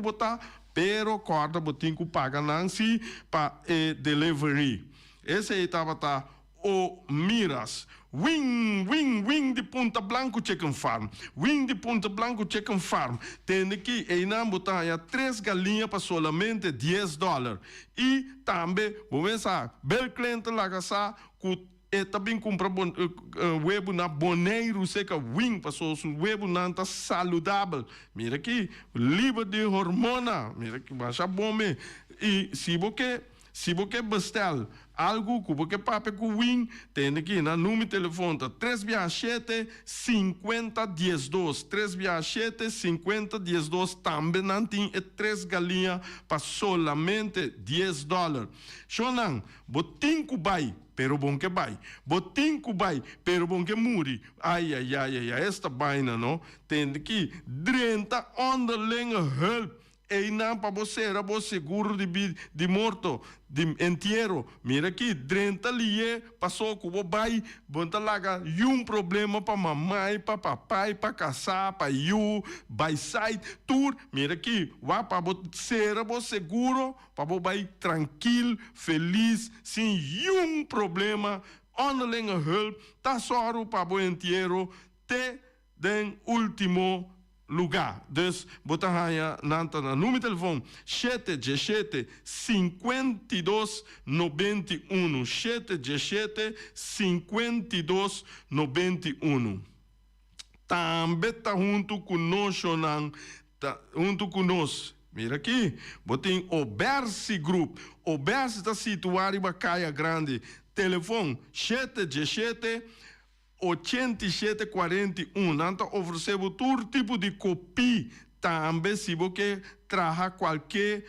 bota pero corda botin ku paga nansi pa delivery. Esse aí tava o Miras. Wing de Ponta Blanco Chicken Farm. Wing de Ponta Blanco Chicken Farm. Tem aqui em Nambutanha 3 galinhas para solamente $10. E também, vamos pensar, bel cliente lá que também compra web na Boneiro seca wing para o web nanta saudável. Mira aqui, livre de hormona. Mira aqui, baixa bom. E se você bestel algo que você pape com wing, tem aqui na número de telefone 367-5012. 367-5012. Também não tem 3 galinhas para solamente $10. Shonan, botin que vai. Pero bom que vai. Botin que vai, pero bom que muri. Ai, esta vaina, não? Tem que 30 underlinge help. E não para você era seguro de morto, de entierro. Mira aqui, 30 lié, passou com o pai, bonta laga, problema para mamãe, para papai, para casar, para by side, tour. Mira aqui, vá para você era seguro, para o pai tranquilo, feliz, sem problema, onderlinge hulp, tá só para o entierro, te den último lugar. Dus, botahaya nanta na número de telefone 717 5291 717 5291. Também tá junto conosco, junto conosco. Mira aqui, botem Obersi Group. Obersi está situado em Bacaia Grande. Telefone 717 8741. Nanta oferecemos todo tipo de copia. Também se você traga qualquer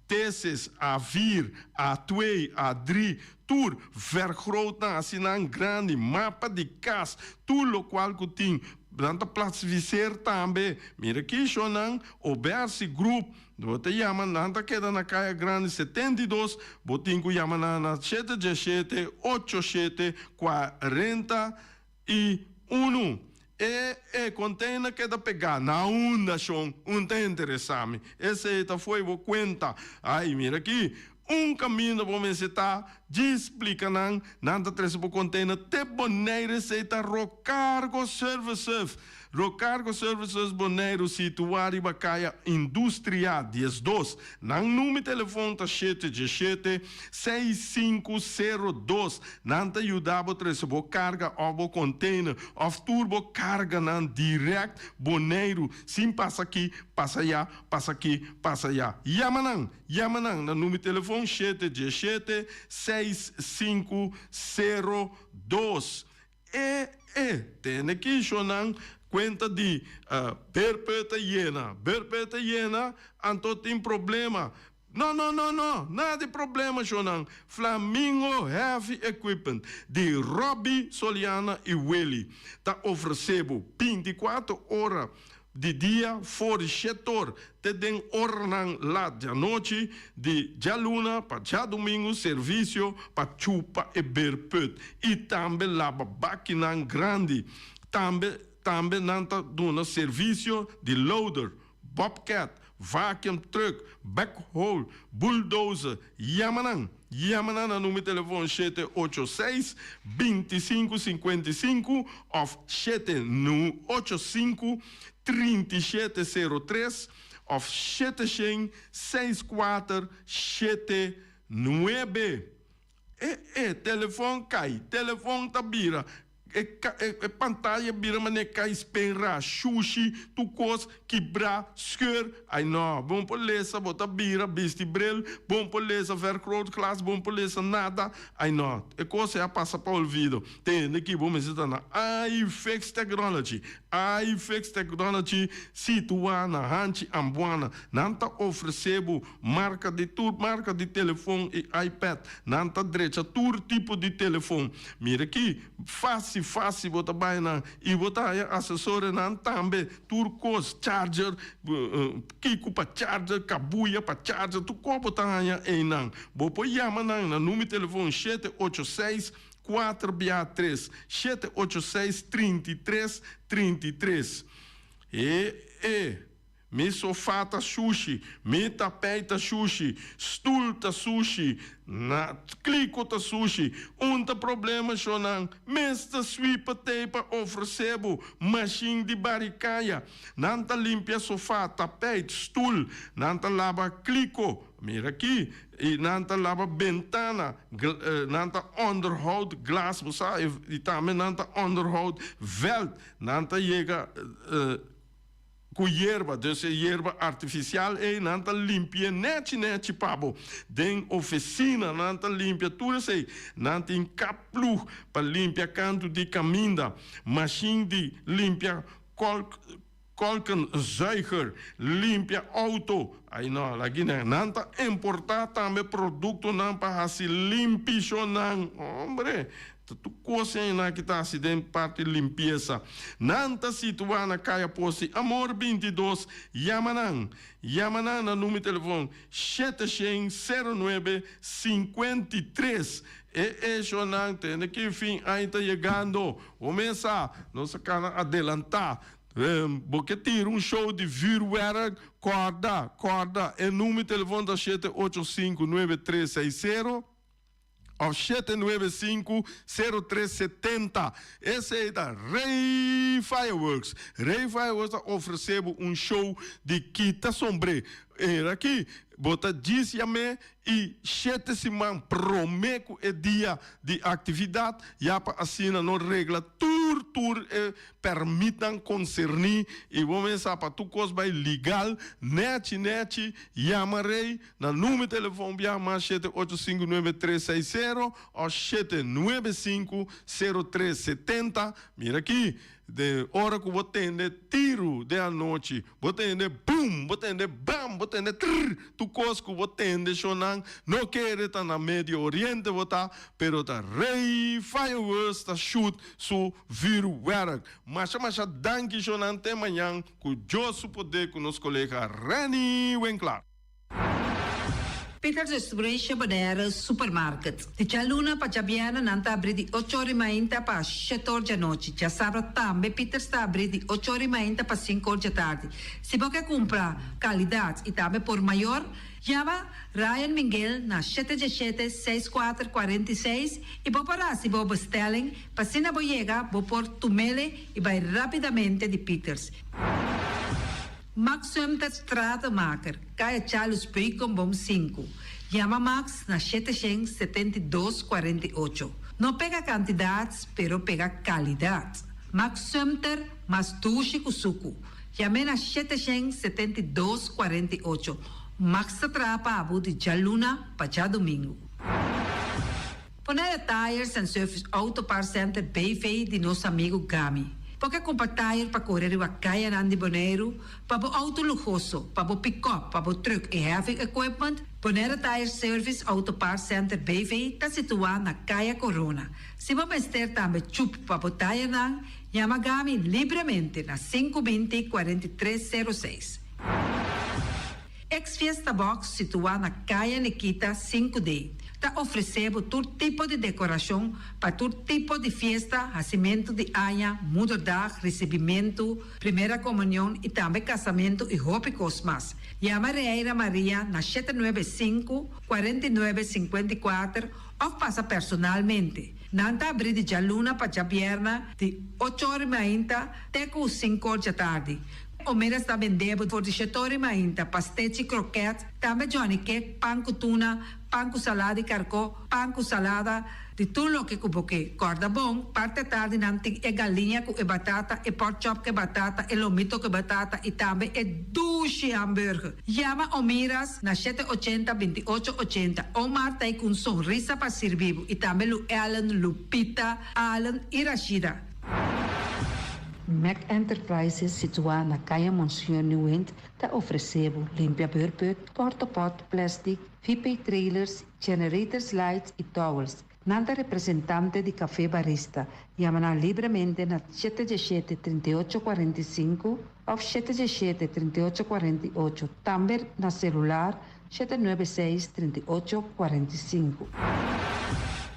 teses a vir, a 2, a 3, tudo vergroten, assim, grande mapa de casa, tudo o qual que tem. Nanta classificar também. Mira aqui, Shonan, Obersi Group. Você chama, nanta queda na Caia Grande 72, botinho chama na 717 87 41. E container que da pegar na onda, chão, tá interessante. Esse foi o conta. Aí, mira aqui. Caminho para me citar, explica nada três por container, te boneiro seita Rocargo Services. Rocargo Services Boneiro situado em Bacaia Indústria 12. Nang número de telefone 717 6502. Nanta ajudava três por carga ou container, of turbo carga nan direct Boneiro. Sim passa aqui, passa allá, passa aqui, passa allá. Yamanang, na número de telefone 717 6502. Tem aqui, Shonan, conta de perpétua hiena. Perpétua hiena, então tem problema. Não, nada de problema, Shonan. Flamingo Heavy Equipment, de Robbie Soliana e Willy. Tá oferecendo 24 horas de dia for setor, te den ornan lá de noite, de já luna para já domingo, serviço para chupa e berput. E também lava máquina grande. Também nanta dona serviço de loader, bobcat, vacuum truck, backhoe, bulldozer, Yamanang na número de telefone 786-2555 of 785-3703 of 76479. Telefone cai, telefone tabira. pantalla bira mané ka espera sushi tu cos quebra scheur ai no bom polesa bota bira bisti bril bom polesa vergrootglas bom polesa nada ai no e cosa é passa para olvido tem aqui bom mesita na iFix Technology situa na hanchi ambuana nanta oferecebo marca de telefone e iPad nanta direita todo tipo de telefone mira aqui fácil bota baina e bota assessora nan também turcos charger kiko para charger kabuya para charger tu copo tanya e nan bo po yama nan na número telefone 786 463 786 33 mi sofá tá sushi, mi tapete sushi, stoel tá sushi, na clico tá sushi, problema chonan, mesta sweep tape oferecebo, machine de baricaia, nanta limpia sofá, tapete, stoel, nanta lava clico, mira aqui, e nanta lava ventana, nanta onderhoud glas, e também nanta onderhoud veld, nanta chega com hierba, dus hierba artificial e nanta limpia net pabo. Den oficina nanta limpia tudo sei, nanta in kaplu para limpia canto de caminda, machine de limpia kolkenzuiger, limpia auto. Aí não, aqui não, nanta importar também produto não para assim limpio não, hombre. Tu coisa na que está acidente parte limpeza. Nanta situada na caia posse Amor 22 Yamanang na número de telefone 70953. É chonante, que fim aí está chegando. Começa, nossa cara adelantar. Porque tira show de vuurwerk, corda, é número de telefone da 7859360 ou 795-0370. Esse é da Ray Fireworks. Ray Fireworks ofereceu show de Quita Sombre. Era aqui, bota 10 e 7 semanas prometo é dia de atividade. Já para assinar não regla tur permitam concernir e vamos começar para tu coisa legal net chamarei na número de telefone chama 7859360 ou 7950370. Mira aqui, de hora que você tem tiro de a noite, você tem boom, você tem bam, você tem trrr, tu coisa que você tem chonan, não quer estar na Médio Oriente, você pero tá Ray Fireworks tá shoot su vuurwerk. Mas danke chonan tem manhã que eu poder com nosso colega Reni Winkler. Peter's Distribution Bodega Supermarket. De Chaluna para Chabiana nanta abri di 8h30 para 7h da noite. Já sabe também Peter está abri di 8h30 para 5h da tarde. Se você comprar qualidade e também por maior, chama Ryan Miguel na 717-6446 e vou parar se vou bestelling para se não chega, vou por tumele e vai rapidamente de Peters. Max Sumter Stratenmaker, Kaya Charles Picom Bom 5. Chama Max na 772-48. Não pega quantidades, pero pega qualidade. Max Sumter, mas tushi kusuku. Chame na 772-48. Max atrapa abu de Jaluna para domingo. Poner Tires and Service Auto Parts Center Bayfay de nosso amigo Gami. Porque comprar tire para correr a caia Nandi Boneiro, para o auto luxuoso, para o pick-up, para o truck e heavy equipment, Bonera Tire Service Auto Parts Center BV está situado na Caia Corona. Se você ter também chup para o tire não, chama Gami livremente na 520-4306. Ex-Fiesta Box situado na Caia Nikita 5D. Está oferecendo todo tipo de decoração para todo tipo de festa, nascimento de anha, mudança, recebimento, primeira comunhão e também casamento e roupa cosmas. Chama Reira Maria na 795-4954 ou passa personalmente. Nanta abrir de Jaluna para Jabierna de 8h30 até 5h da tarde. O mês está vendendo por 17h30 pastéis e croquetes, também Johnny Cake, pão com tuna, pan con salada de carco, pan con salada de todo lo que cuboque. Corda bom, parte tarde nanting e galinha com e batata, e pork chop que batata, e lomito que batata, e também e douche hamburger. Llama o miras na 780-2880. Omar tá com sonrisa para servir. E também o Ellen, Lupita, Alan e Rashida. Mac Enterprises, situada na Caia Monsieur Nieuwend, te oferecendo limpia beurput, portapot, plastic, VP trailers, generators lights e towels. Nada representante de café barista. Llama livremente na 717-3845 ou 717-3848. Também na celular 796-3845.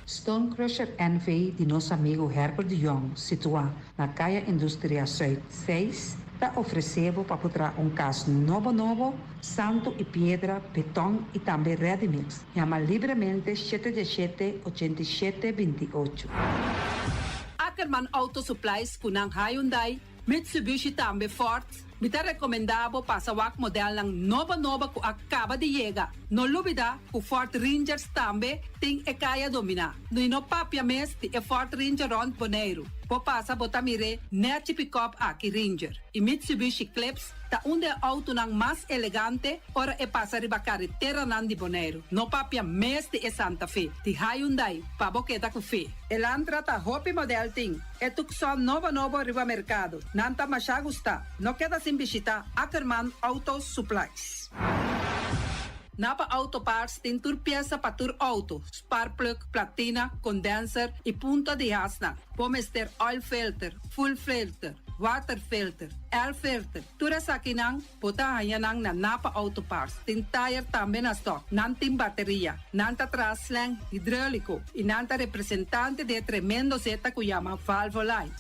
Stone Crusher NV de nosso amigo Herbert de Jong, situado na Caia Indústria Zuid 6, está oferecendo para poder caso novo, santo e pedra, betão e também ready-mix. Chama livremente 717-8728. Ackerman Auto Supplies kunang Hyundai, Mitsubishi também Ford. Mita recomendado para o modelo ng nova que acaba de chegar. No lubida, o Ford Rangers também tem e kaya domina. No inopapia mes de e Ford Ranger Rond Bonaire. Po pasa botamire net pick-up aqui Ranger. E Mitsubishi Eclipse ta auto ng mas elegante ora e pasa riba carretera nan di Bonaire. No papia mes de e Santa Fe. Di Hyundai, pa boqueta ku fe. Elantra ta hopi model ting. E tukson novo riba mercado. Nanta masya gusta. No queda sin visita Ackerman Auto Supplies. Napa Auto Parts tem tur pieza para tur auto, spark plug, platina, condenser e punta de asna. Pomester oil filter, full filter, water filter, air filter. Tura sa kinang, puta hayanang na Napa Auto Parts. Tin tire também na stock, nanting bateria, nanta traslang hidráulico e nanta representante de tremendo zeta que llama Valvoline.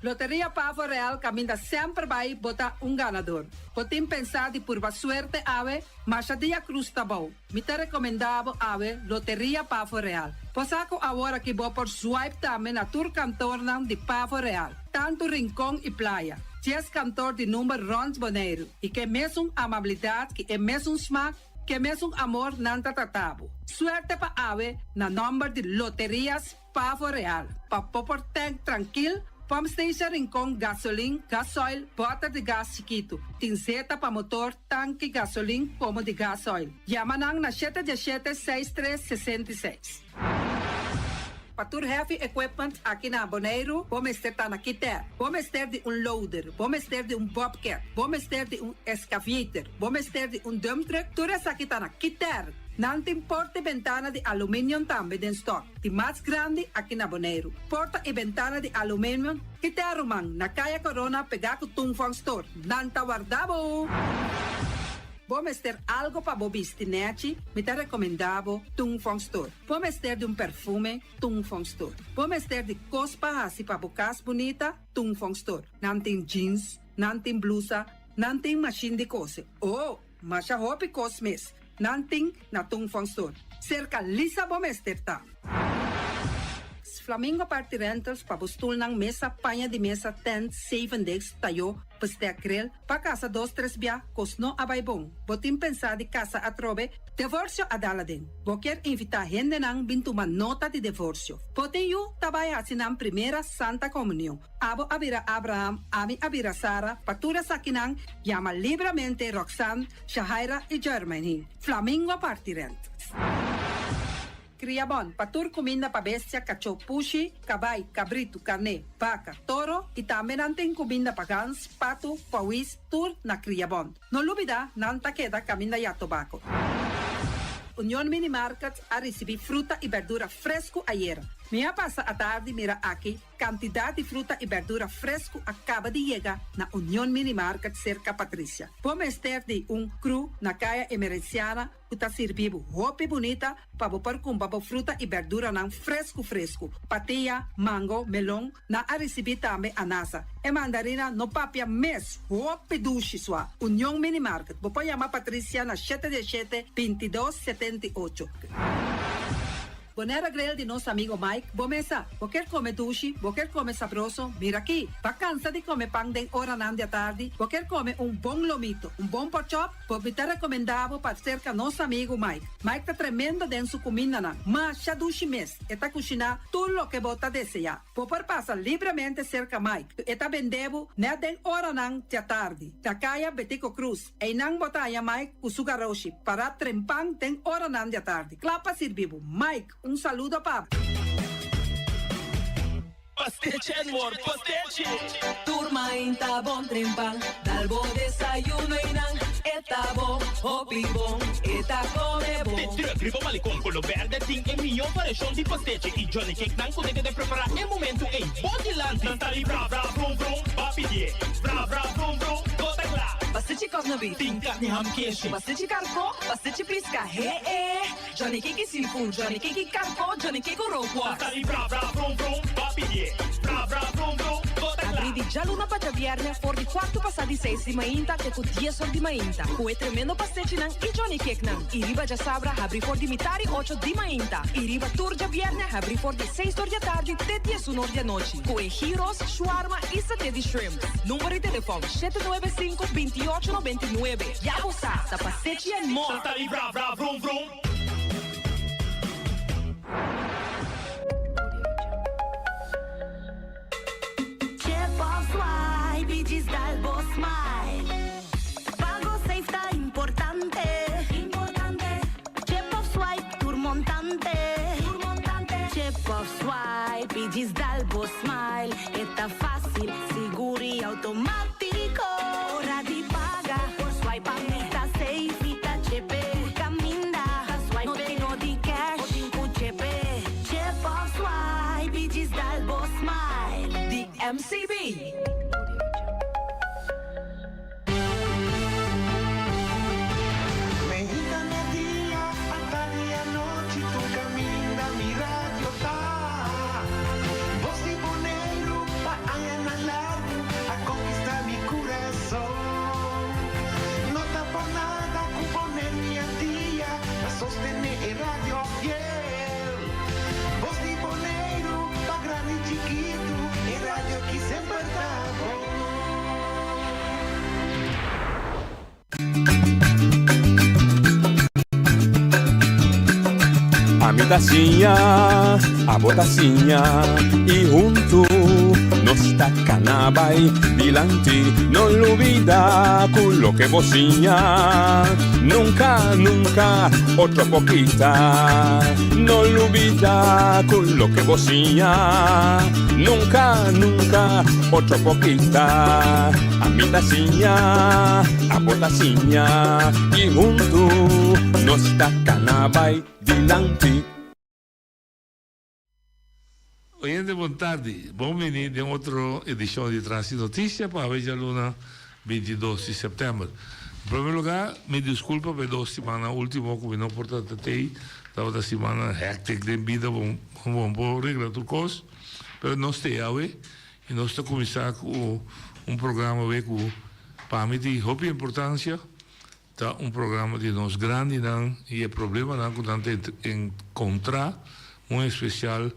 Loteria Pavo Real caminha sempre vai botar ganador. Podem pensar de purva suerte ave, mas a dia cruz tá bom. Me te recomendava ave Loteria Pavo Real. Posaco agora que vou por swipe também na tour cantor de Pavo Real. Tanto Rincón e Playa. 10 cantor de número Rons Bonaire. E que mesmo amabilidade, que é mesmo smack, que mesmo amor nanta tratabo. Suerte pa ave na number de Loterias Pavo Real. Pa popor tank tranquilo. Pump station Rincón, gasolina, gasoil, bota de gás chiquito. Tinzeta para motor, tanque gasolina como de gasoil. Yamanang na 717-6366. Patur Heavy Equipment aqui na Bonaire, vamos ter na Quiter, vamos ter de loader, vamos ter de bobcat, vamos ter de excavator, vamos ter de dump truck, tudo isso aqui na Quiter. Não tem porta e ventana de alumínio também em stock. De mais grande aqui na Bonaire. Porta e ventana de alumínio que te arrumam na Caia Corona pegar com Tungfang Store. Não tá guardado. Vamos ter algo para bobistinete, me te recomendavo Tungfang Store. Vamos ter de perfume, Tungfang Store. Vamos ter de cospa assim para bocas bonita, Tungfang Store. Não tem jeans, não tem blusa, não tem machine de coser. Oh, mas a roupa cosmes. Nanting na Tungfang Store. Cerca Lisa Bomester. Flamingo Party Rentals pa bustul ng mesa, panha de mesa, tent, 7 days, tayo, pasteakrel, pa casa 2-3 biya, kosno abay bong. Botim pensa di casa atrobe, divorcio adala din. Boker invita hende ng bintuman nota di divorcio. Pote yu tabay hasinang primera Santa Comunión. Abo abira Abraham, ami abira Sara, patura sa kinang, llama libremente Roxanne, Shahaira y Germany. Flamingo Party Rentals. Criabon, patur comida pa bestia, cachorro, pushi, cabay, cabrito, carne, vaca, toro e também nantem comida pa gans, pato, pauis, tur na Criabon. No lubida, nanta queda caminda ya tobacco. Union Mini Market a receber fruta e verdura fresco ayer. Minha passa a tarde mira aqui, quantidade de fruta e verdura fresco acaba de chegar na Union Mini Market cerca Patrícia. Vamos ter de cru na caia emergenciana, que está servindo roupa bonita para pôr com fruta e verdura não fresco. Patia, mango, melão, na a receber também anasa. E mandarina no papia mes, roupa duche sua. Union Mini Market. Vou chamar Patrícia na 717-2278. poner a grill de nosso amigo Mike, bomesa, vou quer comer sushi, vou quer comer sabroso, mira aqui, pa cansa de comer pão de hora da tarde, vou quer comer bom lomito, bom pork chop, vou me recomendável para ser com nosso amigo Mike. Mike tá tremendo dentro sua comida, mas já dushi mês, está cozinhar tudo o que você desejar. Pode passar livremente cerca Mike, está vendendo, né, den hora da tarde, da caia Betico Cruz, e não botaia Mike o sugaroshi, para trempang den hora da tarde. Clapa servivo. Mike, saludo para. Pastiche, amor, pastiche. Turma inta bom trempang, dal bom desayuno inang, eta bom, hopi bom, eta come bom. Te escribo malicón con lo verde, ting en mi operación de pastiche y Johnny Cake nan con de preparar el momento en Bodyland. Nantali bra bra brum brum, papi die, bra bra brum brum, gota gla. Pastiche cosnabi, Ting carne ham queijo. pastiche carco, pastiche pisca, Johnny Cake seafood, Johnny Cake carco, Johnny Cake roquas. Nantali bra bra brum brum, papi die, bra bra brum brum, gota gla. Abri di già luna para viernes, for di quarto passati 6 di mainta, che con 10 ore di mainta. Cue tremendo pastiche nan e Johnny Cake nan. I riba già sabra, abri for di mitari 8 di mainta. I riba turgia viernes, abri for di 6 ore di tardi, te 10 ore di noci. Cue gyros, shawarma e satè di shrimp. Numero di telefono 795-2899. Ya bossa, sa pastiche and more. Nantali bra bra brum brum. Bigis dal Boss Smile. Pago safe ta importante. Chip of swipe tour montante. Chip of swipe Bigis dal Boss Smile. Está fácil, seguro y automático. Hora de pagar por swipe está safe y ta chepe. Caminda, swipe no tengo de cash. O chepe. Chip of swipe Bigis dal Boss Smile. The MCB. A mi tacinha, a botacinha e junto nos tacanabay dilante, no olvida con lo que bocinha, nunca, nunca otra poquita, no olvida con lo que bocinha, nunca, nunca otra poquita. A mi tacinha, a botacinha e junto nos tacanabay dilante. Oyente, buon tardi, benvenuti in un'altra edizione di Transi Notizia para Bella Luna 22 de setembro. Em primeiro lugar, me desculpa por 2 semanas última que não portato te, estava da semana hectic de vida, bom regla tudo coisa, mas nós temos e nós estamos começar com programa que para mim tem muita importância, tá programa de nós grande e o problema não que encontrar especial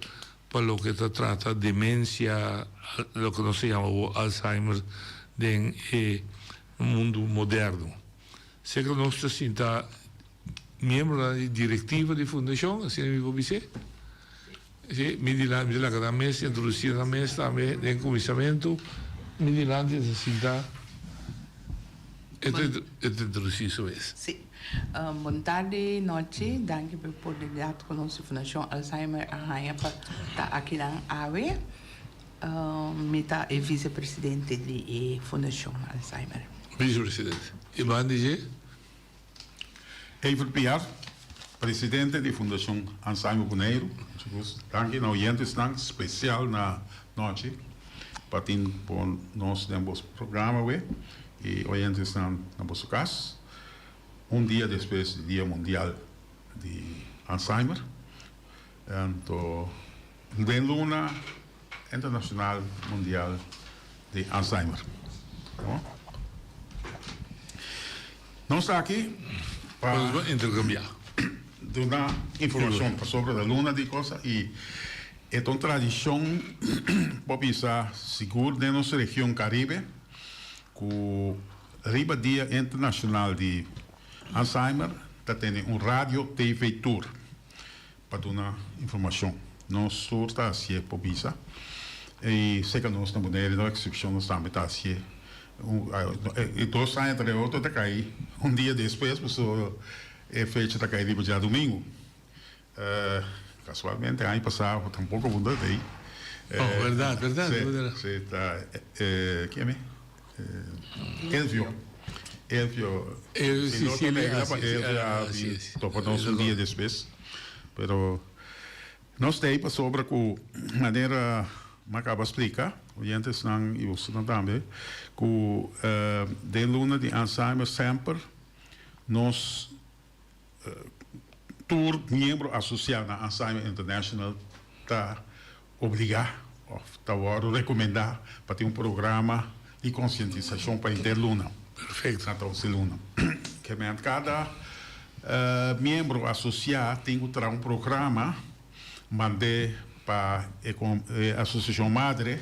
para lo que se trata demencia, lo que no se llama Alzheimer en el mundo moderno. Sé que nosotros somos miembros de la directiva de la fundación, así me puedo decir. Sí, me dilan que cada mes introducir la mes también en comisionamiento, me dilan que se sienta introducir su vez. Sí. Boa tarde, noite. Danke por oportunidade conosco Fundação Alzheimer arranha para aqui na AWE. Meta é vice-presidente da Fundação Alzheimer. Vice-presidente. E vai dizer? Evert Piar, presidente da Fundação Alzheimer Bonaire. Danke na oyentes dan especial na noite para tin por nós demos programa e oyentes dan na vossa casa. Dia depois do Dia Mundial de Alzheimer. Então, Bella Luna Internacional Mundial de Alzheimer. Nós estamos aqui para intercambiar. dar informação sobre a luna de coisa e é uma tradição popisa seguro de nossa região Caribe com riba dia internacional de Alzheimer tá tendo rádio TV tour para dar informação nós está assim popisa e sei que nós estamos na excepção nós também está assim e 2 anos entre outros tá cair dia depois pessoa é feita tá cair de domingo casualmente ano passado tampouco mudou aí verdade você tá quem é Elvio topamos dia depois pero nós daí para sobre com maneira acaba explicar o gente não e você não também com de luna de Alzheimer sempre nós tour membro associado à Alzheimer International está obrigado tá recomendar para ter programa de conscientização para interluna perfeito então se luna que cada membro associado tem que ter programa mandei para a associação madre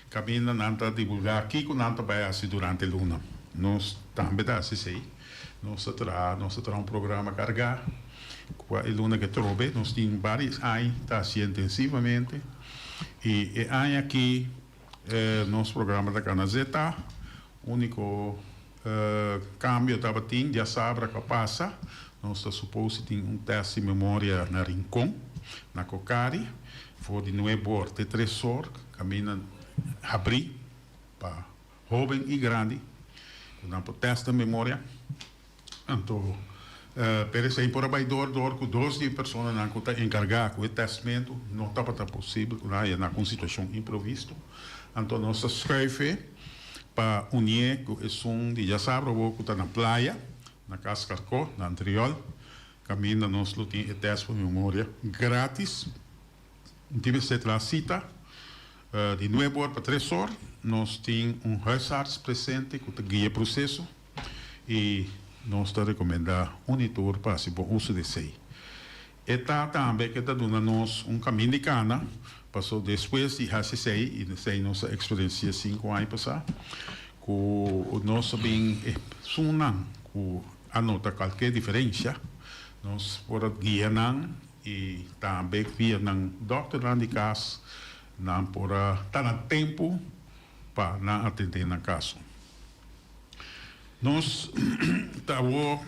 caminha nanta divulgar aqui com nanta vai assim durante a luna nós também dá assim nós terá programa carregar com a luna que trobe nós temos vários anos tá assim intensivamente e aí aqui nosso programa da Canazeta único cambio estava tendo já sabe que passa nós está suposto ter teste de memória na Rincon na Cocari for de novo de 3 horas caminha abrir para jovem e grande com teste de memória então por exemplo por abaidor com 12 pessoas não está encarregado com o testamento não estava possível na situação imprevisto então nós escreve para unir com o som de já sabe o que está na praia na Cascarco na anterior caminha nós temos o teste de memória grátis deve ser a cita de 9 horas para 3 horas nós temos huisarts presente que guia o processo e nós está recomendando tour para se bom uso de sei e também que está dando nós caminho de cana passou depois de sei e sei nossa experiência 5 anos passar com o nosso bem sunan com anota qualquer diferença nós por guia e também via doctor de casa não por estar tempo para não atender na caso nós estamos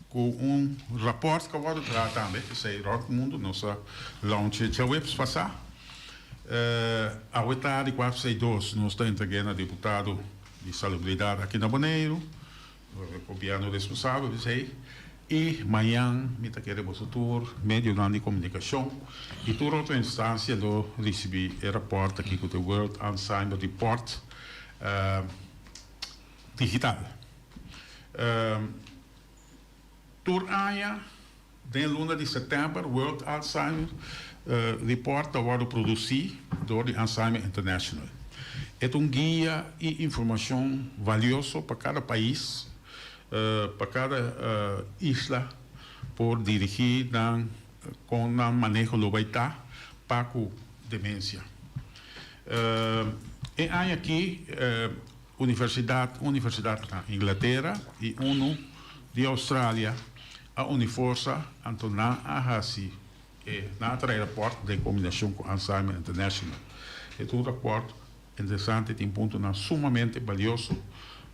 com rapport que agora também que sai do mundo nossa launch de webs passar a oitava de 462 nós estamos entregando a deputado de salubridade aqui na Bonaire o governo responsável sei e amanhã me está querendo o tour meio de comunicação e toda outra instância eu recebi o rapport aqui com o World Alzheimer Report digital tour aia de luna de setembro World Alzheimer Report agora produzido por Alzheimer International é guia e informação valioso para cada país para cada isla por dirigir com um manejo global para a demência e há aqui universidade na Inglaterra e uno de Austrália a Uniforça Antona Ahasi na rapport de combinação com Alzheimer International é um rapport interessante tem ponto sumamente valioso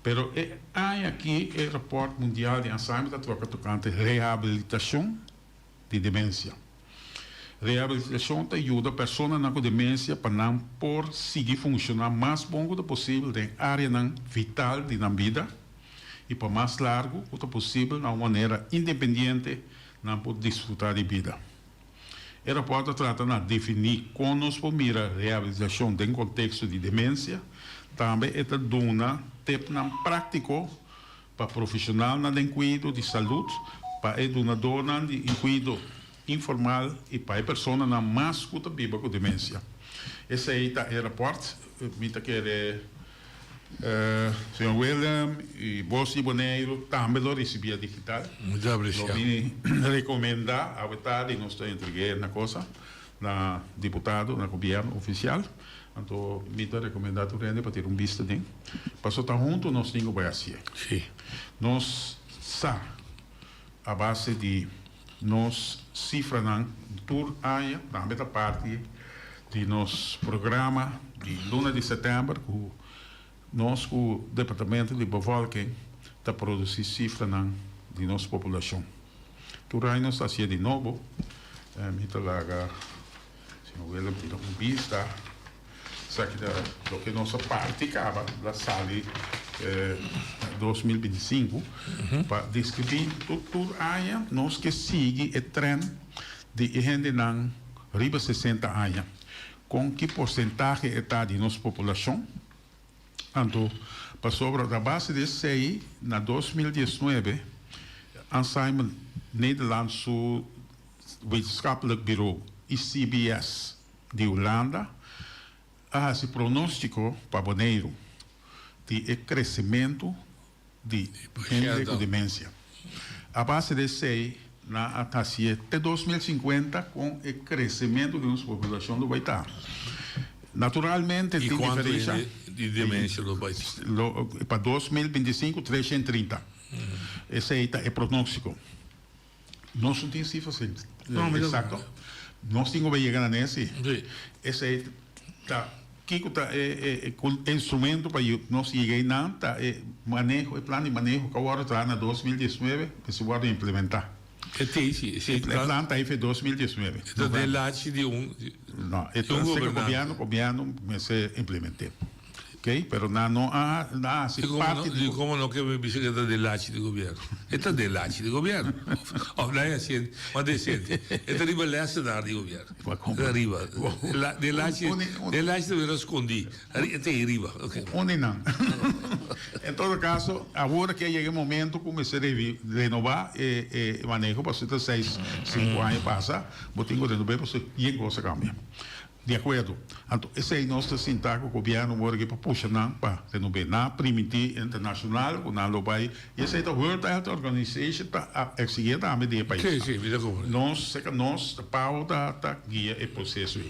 pero há aqui o rapport mundial de Alzheimer que toca tocante reabilitação de demência reabilitação ajuda a pessoa com demência para não por seguir funcionar mais bom que possível em área vital de na vida e para mais largo que possível de uma maneira independente não por desfrutar de vida. O rapport trata de definir como nós podemos mirar a reabilitação em contexto de demência, também é dona tempo prático para profissional na cuidado de saúde, para educador de cuidado informal e para a pessoa na mais que viva com demência. Esse aí é o rapport, me quer Senhor William e Bossi Boneiro também lo recebia digital. Muito obrigado. Eu recomendar a votar nós está entregue na coisa na deputado, na governo oficial. Então, me está recomendado para ter vista de. Passou tá junto nós temos vai assim. Sim. Nós sa a base de nós cifra não tur aia também da parte de nos programa de luna de setembro com nós o departamento de bevolking está produzir cifra não de nossa população. Tur aia nós está de novo, me está lá se não ele tira vista sabe do que nossa parte acaba da sala 2025 para descrever tudo aí nós que sigue o trend de gente não riba 60 anos com que porcentagem está de nossa população então para sobre a base desse aí na 2019 ensaio Nederlands wetenschappelijk bureau ICBS de Holanda esse pronóstico para Boneiro de crescimento de gente com demência. A base desse aí, na taxa até 2050, com o crescimento de nossa população do Baitá. Naturalmente, tem diferença de demência do Baitá? Para 2025, 330. Esse aí é pronóstico. Nós não temos cifras exatas. Nós temos que chegar nesse. Esse aí está. Que é instrumento para nós chegar não tá manejo plano de manejo que agora está na 2019 que se vai implementar. Esse plano está aí em 2019. Então é lá de não então o governo se implementar. Ok? Pero não há se parte de como não que me bicicleta de lache de governo. Esta de lache de governo. Não é assim, mas decente. Esta riba leste da de governo. Riba. De lache de escondi. Esta é riba. Onde não. Em todo caso, agora que chega o momento comecei a renovar o manejo para 6, 5 anos passa, vou ter que renovar para que coisa cambia. De acordo. Então, esse é nosso sintaco, o governo agora que para puxar para renovar na permitir internacional, o não vai. Esse é o World Health Organization para exigir também de país. Sim, Nós pau da guia e processo.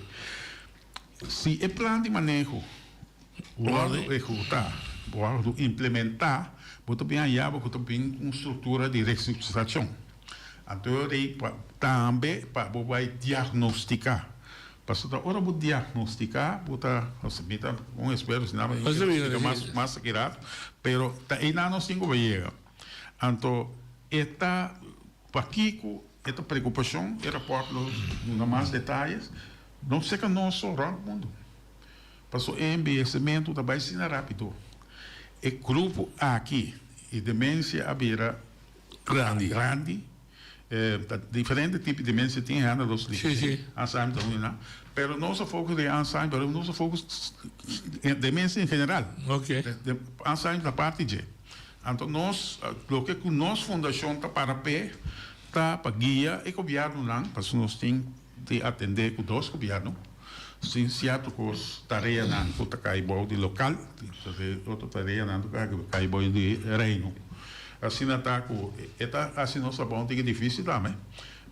Se é plano de manejo, o executar, o implementar, você também há uma estrutura de reestruturação. Então, também para diagnosticar. Para ora vou diagnosticar, botar um experto, senão fica mais accurado, pero ainda não tem como chegar. Então, esta paquico, esta preocupação, era por mais detalhes, não sei que nós só o mundo. Passou o envelhecimento também se rápido. O grupo aqui, e demência havia grande. Diferentes tipos de demência tem ainda dos Alzheimer também, né? Pero nosso foco de Alzheimer, nosso foco de demência em geral. Alzheimer da parte de. Então nós, o que a nossa fundação está para pé, está para guiar e governo não, porque nós temos de atender com dois governos. Sim, certo que as tarefas não, que está caibol de local, outra tarefa não, que caibol de reino. Assim está assim nossa bom é difícil também,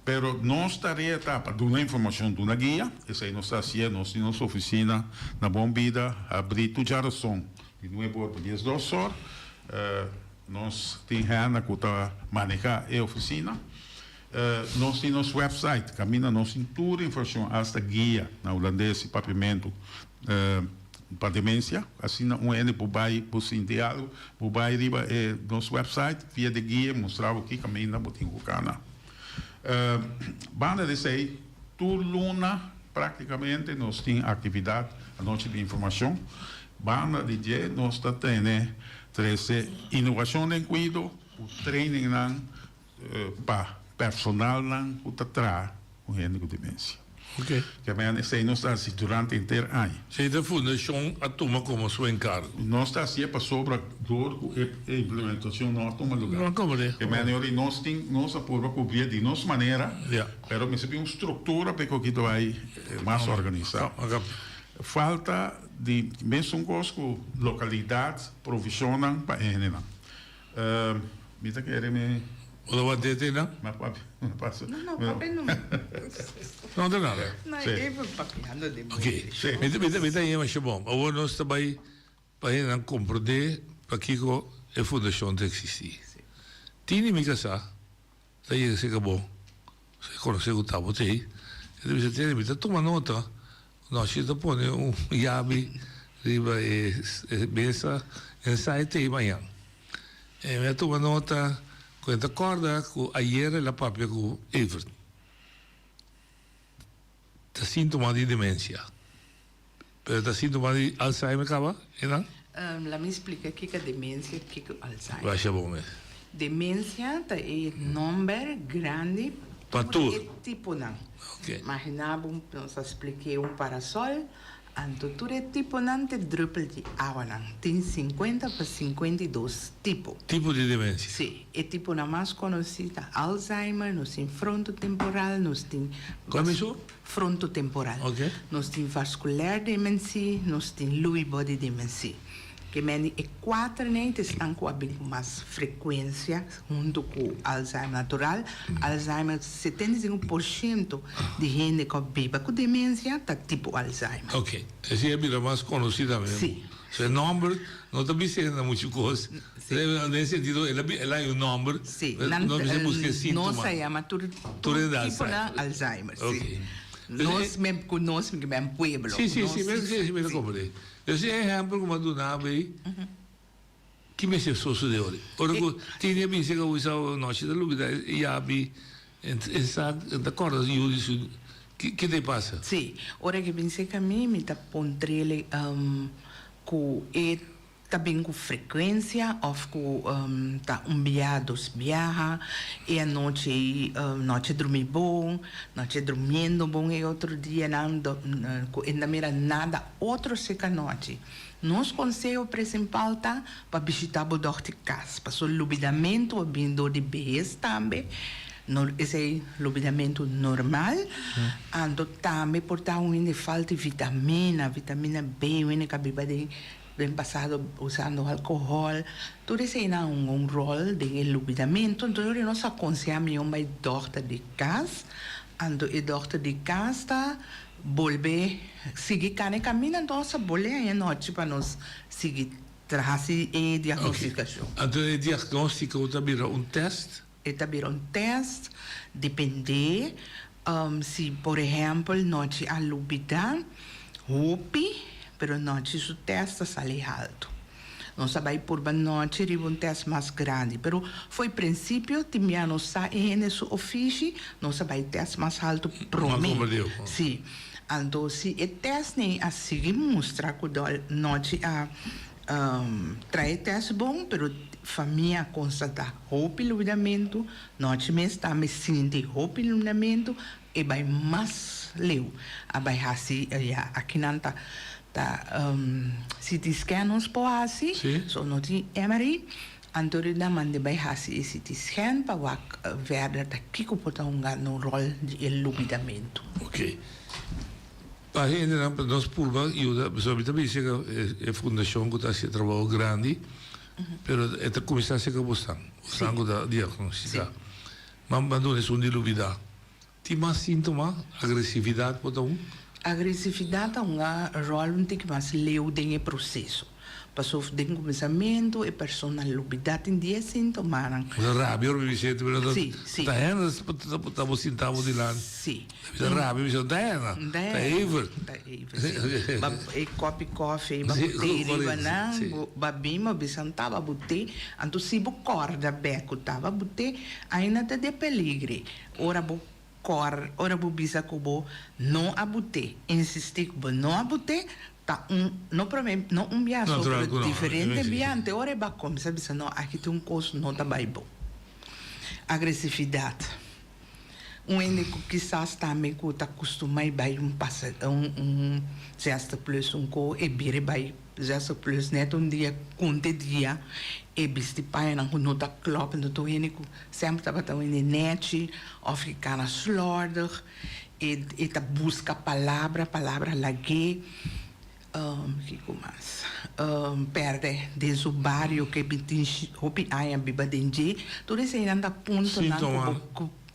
pero nós tarefa está para dar informação de uma guia, essa aí nós fazia nossa oficina na Bom Vida, abrir tudo já som de novo para 10 horas, nós temos que está manejar a oficina, nós temos nosso website, caminha nossa toda informação hasta guia na holandês papiamento para demência, assim um N por diálogo, por riba nosso website, via de guia, mostrar o que caminha, botinho o cana. Banda desse aí, toda luna, praticamente, nós temos atividade, a noite de informação. Banda de dia, nós temos 13 inovação em cuido, o training para personal, o tatra, o N com demência. Que a nós está durante inteiro ano. Se a fundação toma como seu encargo? Nós está assim para sobre a implementação nós toma lugar. Que nós temos nossa prova cobrir de nossa maneira, mas tem uma estrutura para que vai mais organizado. falta de mesmo com localidade provisionam para ele não. Me tá querendo Olha o ADT, não? Mas passa. Não, papai não. Não tem nada. Não, Sim. é papiando de Ok. Me aí, mas é bom. Agora nós estamos para compreender para que a fundação existe. Tini me casa, daí se acabou. Se conhece o tabo aí. Ele disse, "Tini, me toma nota. Nós te põe yabe riba mesa em site aí amanhã. Me toma nota, quando acorda com ayer la papia com Evert. Tá síntoma de demência. Pero tá síntoma de Alzheimer acaba, não? Lá me explica o que é demência, o que é Alzheimer. Vai ser bom mesmo. Demência é número grande para tudo. Tipo não. Okay. Imaginamos, nós expliquei parasol, então tudo é tipo não tem druppel de água não. Tem 50 para 52 tipo. Tipo de demência. Sim, é tipo na mais conhecida Alzheimer, nós tem frontotemporal, nós tem como isso? Frontotemporal. Okay. Nós tem vascular dementia, nós tem Lewy body dementia. Que é 4 estão com a mais frequência junto com o Alzheimer natural. Alzheimer, 75% de gente que vive com demência está tipo Alzheimer. Ok, essa é a mais conhecida mesmo. Sim. O nome não está dizendo muita coisa. Nesse sentido, ela é um nome. Sim. Não se busca sintomas. Não se chama tudo tipo Alzheimer. Ok. Nós mesmo conhecemos que é um pueblo. Sim, mesmo comprei. Eu sei exemplo como do nave que me se sucedeu. Ora que tinha bem se que usava noite da lubida e abi essa da corda de que te passa? Sim, ora que bem se que me tá pondrele com também com frequência ou com tá viaja e a noite dormir bom, noite dormindo bom e outro dia não ainda mira nada outro seca noite. Nos conselho principal tá para visitar o doutor de casa, para o lubidamento ou vindo de bebês também. Esse é lubidamento normal, então também por estar falta de vitamina B, que beba de bem passado usando álcool, tudo isso é um rol de lubidamento. Então, nós aconselhamos uma doctor de casa, então o doctor de casa volve seguir cada caminho, então nós volve a noite para nós seguir trazer a diagnosticação. Então, o diagnóstico também é teste? Também um teste, depende se, por exemplo, nós a lubida, pero noite o teste sale alto. Não sabe por uma noite um teste mais grande, pero foi princípio tinha não sai nesse ofício, não sabe teste mais alto para mim. Sim. Então se o teste nem assim mostra que noite a trai teste bom, pero família constata o iluminamento, noite mesmo também sente o iluminamento e vai mais leu, vai assim aqui não tá CT scan nos poasi, so no die MRI, antori na mande bij hasi CT scan para wak verder da kiko pota no rol de illuminamento. Ok. Para ainda não nós purba ajuda, sobre também chega a fundação que está se trabalho grande, pero esta começar a ser buscando da diagnóstica. Mas não é um diluvida. Tem mais sintoma, agressividade pota agressividade é um rol que mais leu dentro do processo. Passou dentro do começamento e personalidade em 10 sintomas. Rábia, eu me sinto, sim. Está estamos sentados de lá. Sim. Rábia, eu me sinto, está Ever. E coffee, babima, bisantava bute, anto se bo corda beco tava bute, ainda te de peligre. Ora ora bisa kubo no abute insistir kubo no abute tá no problema não biaso diferente biante ora ba como sabe se não aqui tem coisa não tá bom agressividade único que quizás também que está acostumado vai gesta plus co e bire vai gesta plus net dia conte dia e bisti pai não nota klop no to único sempre estava tão in net of ficar slordig e tá busca palavra lague Kiko mas. Perde de su barrio que bitin hopi ayan biba denje. Tu desse ainda ponto na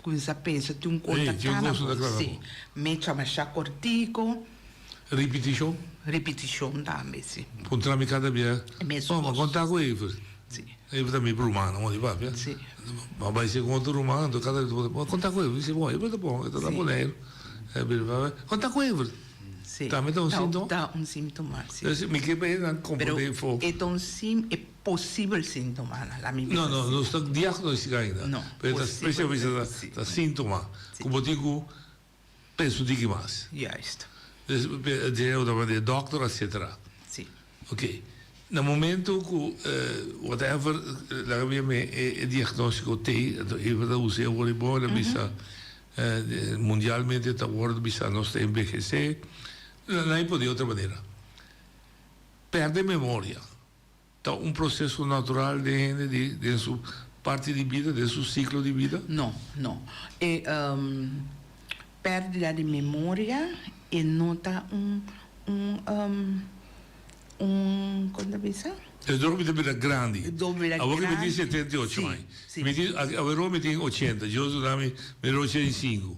com essa pensa tu um conta cara você. Me chama chacortico. Repetition também sim. Contra mi cada via. Mesmo. Ma conta com Ever. Sim. Ever também pro humano, não vai ver? Sim. Ma vai ser contra o humano, cada conta com Ever, se bom, Ever tá bom, tá lá boneiro. É bem, conta com Ever. Também dá sintoma? Dá sintoma, sim. Me que bem não compreender fogo. É possível sintoma lá me. Não está diagnosticado ainda. Não. Pero especialmente da sintoma. Como digo, penso de que mais. Juist. De doctor, etc. Sim. Ok. No momento que whatever lá me diagnóstico tem, even da usei o volleyball, bisa mundialmente está agora bisa nós tem envelhecer. Não pode de outra maneira. Perde memória. Então, processo natural de sua parte de vida, de seu ciclo de vida? Não. É perda de memória e nota quando bisa? É dorme de vida grande. Agora me diz 78 mais. Agora me tem 80. Eu sou me 85.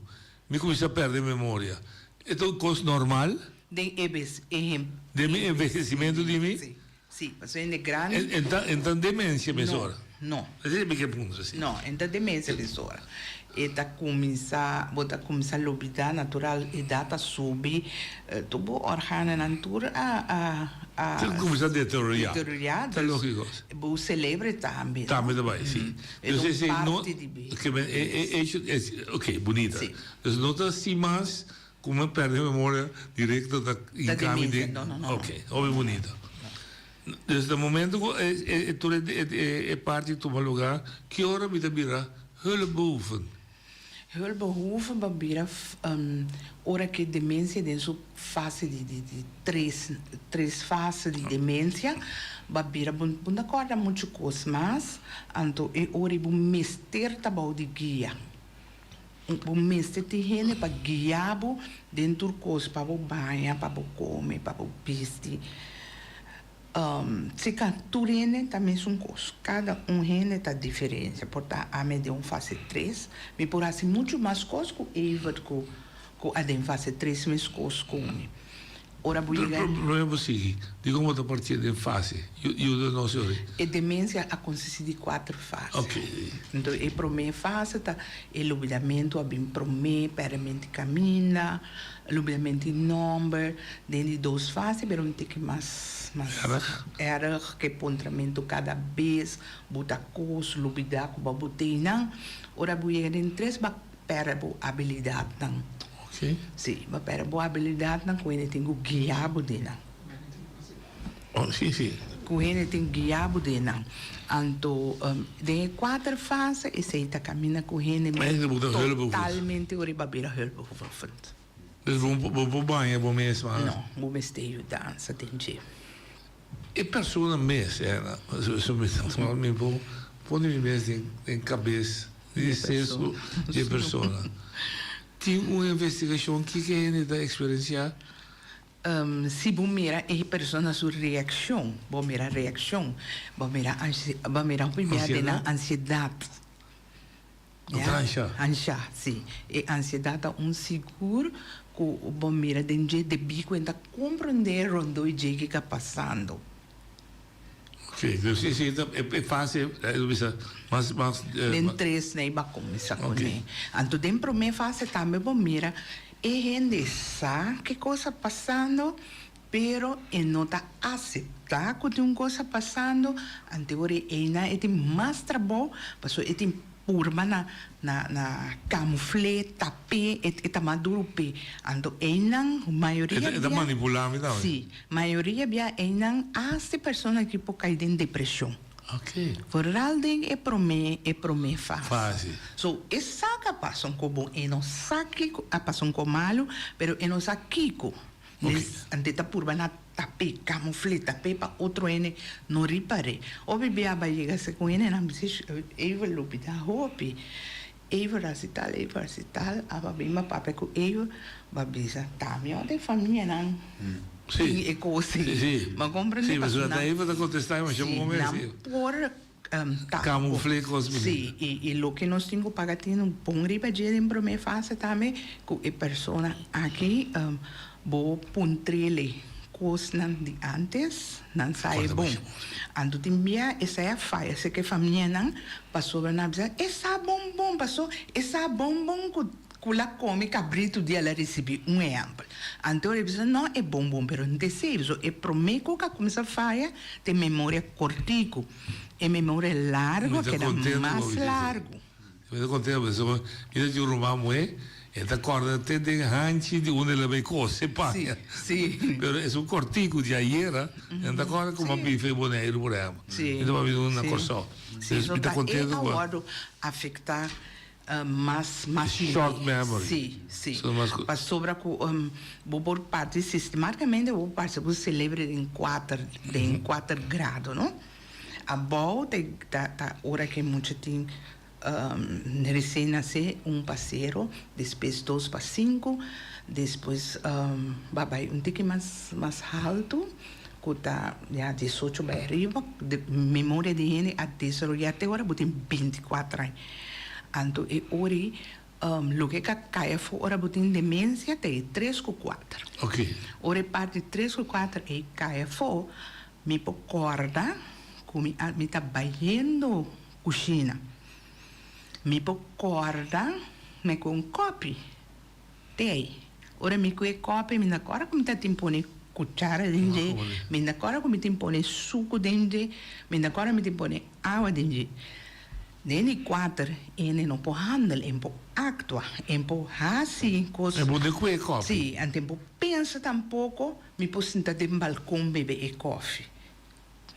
Me começa a perder memória. É tudo coisa normal? De envelhecimento de mim? Sim, mas é grande. Então, demência, mesora? Não. Que ponto assim? Não, então demência, mesora. E tá começar a lobidar natural e data subir, tudo organo natural começa a deteriorar. Tá lógico. O celebre também. Também, sim. Ok, bonita. Então, não está assim mais como perde a memória direta da encame de... Não. Ok, óbvio bonita. Desde o momento que é parte de tomar lugar, que hora me vira hulpbehoeven? Hulpbehoeven babira ora que demência tem sua fase de três fases de demência babira bunda acorda muito coisas mas então é hora de mestre tabau de guia o mestre tem gente para guiar dentro coisas para banhar para comer para vestir se turene também são coisas. Cada rende está diferente. Portanto, a média de fase 3, me por assim muito mais coisas que a de fase 3, mais coisas com ele. Ora, o problema é o seguinte, digo como a partir de fase, eu não sei. A demência consiste de 4 fases. Ok. Então, a primeira fase está o lobidamento, a bem primeiro, peramente camina, lobidamento em número, dentro de 2 fases, mas não tem que mais erro, que pontamento cada vez, botar coisa, lobidar, com a botina. Ora, o em 3, para a habilidade, não. Okay. Sim, mas para boa habilidade não com ele tem o guiabo de não. Oh, sim. Com ele tem guiabo de não. Então, de 4 fases e se está caminhando com ele totalmente o ribabeira help for frente. Vou banhar bom mesmo. Não, vou mesteio dança tem dia. E pessoa mesmo, eu me vou pôr mesmo em cabeça de senso de pessoa. Tem uma investigação que ele está experienciando? Se você mira a pessoa sua reação, você mira a reação, você mira o primeiro da ansiedade. Ansiedade, sim. E ansiedade é seguro que você mira dentro de bico e compreender onde o que está passando. Ok, então é fácil, mas dentro 3 nem vai começar com ele. Então, dentro da primeira fase também você mira e gente sabe que coisa passando, pero não está aceitar que tem uma coisa passando, então ele tem mais trabalho, porque ele tem purma na camufle, tapé, eta maduro pe. Ando enang maioria é manipulável, não? Sim, maioria bia enang as pessoas que po cair em depressão. Ok. Voralden é prome fácil. So, essa que passam como e não sabe a passam com malo, pero e não sabe kiko. Ante ta purba na tapé, camufle, tapé para outro ene não repare. O bebê vai chegar se com ene na bici, eu vou lupita hopi. Eu vou recital, a babima papai com eu, babisa, tá, meu de família não. Sì. e cose. Sì. Ma comprende? Sì, ma sulla taifa da contestare, ma siamo come sì. Por Camuflé cose. Sì, e lo che non stiamo pagando un po' ripetere in prima fase também, che le persone qui bo puntrele cose di antes, non sai bom. Ando timbia essa é a faia, se que família não passou na bisa, essa bombom passou, essa bombom com la come cabrito dia ela recebi exemplo. Então ele disse não é bombom, pero não sei, é prometo que começa a faia tem memória cortico, é memória largo que é mais largo. Eu estou contente, pessoal. Eu estou rumando e ti accordi dei hanci di una delle cose paia. Sì. Però è un cortico di ieri, e ti accordi come bife bonero pure. Sì. E dopo vedo una corso. Sì, mi sta contento qua. Guardo affecta mas short memory. Sì, sì. Ma sopra por parte sistematicamente o parte se celebra in 4 grado, no? A volta da ora che mucho tempo recién nace un pasero, después 2 para 5, después un ticket más alto, que está ya 18 para arriba, de memoria de gente a desarrollar ahora, pero tiene 24 años. Entonces, ahora, lo que cae fora, tiene demencia, de 3 o 4. Ok. Ahora, parte 3 o 4, e cae fora, me acorda, que me está bayendo cocina. Mi pocorda me com copo tem ora mi com copo me na cora como tá timpone cuchara dentro me na cora como timpone suco dentro me na cora me timpone água dentro nele 4 ene não po handel em po actua em po hasi cos é bom de que copo sim ante po pensa tampouco me po sentar de balcão bebe e coffee.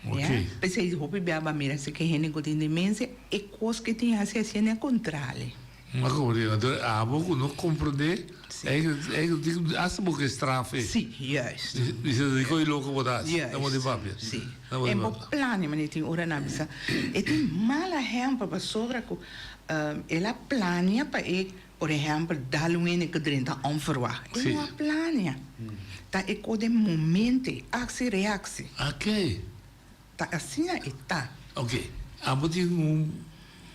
Okay. Pensei, roupa biaba mira se que rene com demência e coisa que tem assim é contrário. Ma come dire, a poco non comprende, adesso che strafe. Sì, yes. Dice di coi loco votarsi, yes. Stiamo di papia. Sì. È un po' plani, ma ne ti ora na bisa. E ti mala hempa pa sovra ko e la plania pa e por exemplo dalwene que drinta onverwacht. Sì. E la plania. Ta e ko de momente, actie reactie. Ok. Ta assim é tá. Ok. Abbiamo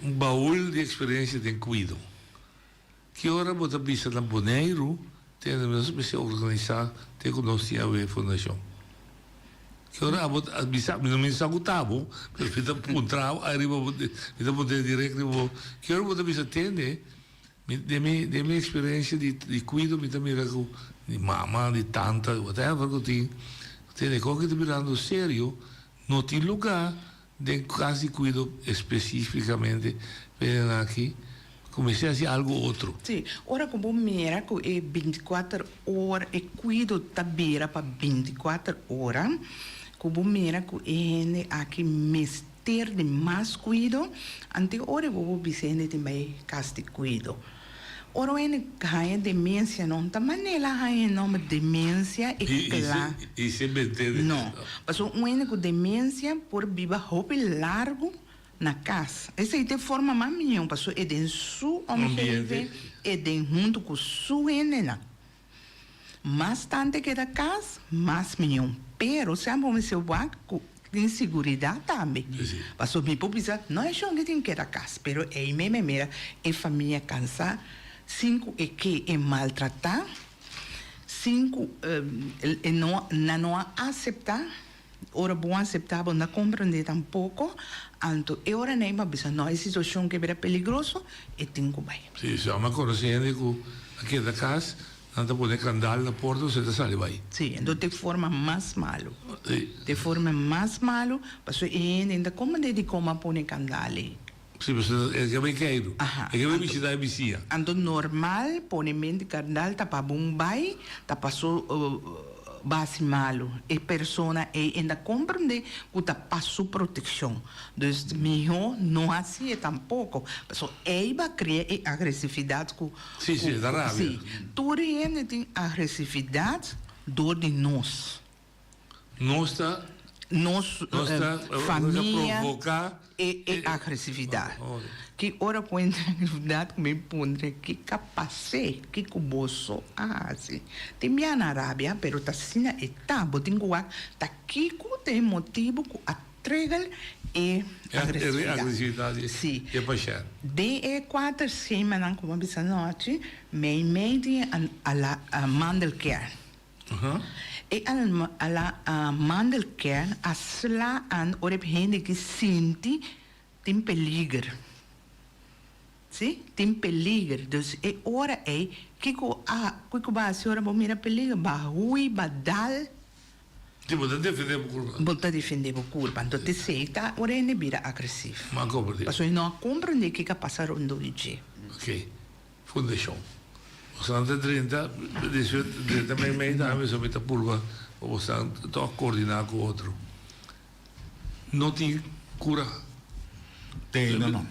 un baúl di esperienze di cuido. Che ora bota bisa na Boneiro, tem uma espécie organizada, tem conosco a fundação. Que ora bota bisa, não me sagutavo, per fita puntrao, arriva vita poter diretto, che ora bota bisa tende, de minha experiência de cuido, mi tamira com di mamma, di tanta, whatever così, tende coche te mirando serio, não tem lugar de quase cuido especificamente per aqui. Comecei a fazer algo outro. Sim, ora como mira que é 24 horas e cuido tabira para 24 horas, como mira que é aqui mestre de mais cuido, ante ora vou Vicente também caste cuido. Ora é ganha demência não, da maneira ganha nome demência e claro. E se meter. Não, mas o único demência por viver roupa largo na casa. Essa aí tem forma mais minha, passou é de sua ambiente, é de junto com sua enena. Mais tanto que da casa, mais minha. Pero se a mão se vai com insegurança também. Passou me precisa, não é só que tem que da casa, pero é mesmo mera é família cansada, 5 é que é maltratar, 5 é não aceitar. Ora bom aceitar, não compreender tampouco. Então, é hora nem para pensar, não, é situação que é peligroso, e tem que vai. Sim, se uma conhecendo que aqui da casa, não te pode candar na porta, você te sai vai. Sim, então de forma mais malo. De forma mais malo, porque ainda como de como pôr candale. Sim, mas é que bem queiro. É que bem visitar a vizinha. Então normal, põe mente candal, tá para bombai, tá passou base malo e persona e ainda compreende que tá passou proteção. Dus melhor não assim tampouco. Porque aí vai criar agressividade com. Sim, da raiva. Sim, tudo ainda tem agressividade dor de nós. Nós está família provocar e agressividade. Que ora com agressividade me pondre que capacete que cuboso assim. Tem minha na Arábia, pero tá sina eta botingua tá kiko tem motivo ku atregal e agressividade. Sim. E paixão. De 4 semanas como bisa noite, me di a mandelkern. E alla mandelkern asla an orep hende que senti tem peligro. Sim? Tem peligro. Dus ora que a senhora vai mirar peligro, barrui, badal. Tipo, da defender o curva. Volta defender o curva. Então, te sei, tá, ora é vira agressivo. Mas compreende. Mas eu não compreendo que passa rondo de dia. Ok. Fundação. Os anos 30, também meio da mesma meta curva, os anos coordenar com o outro. Não tem cura. Tem, não.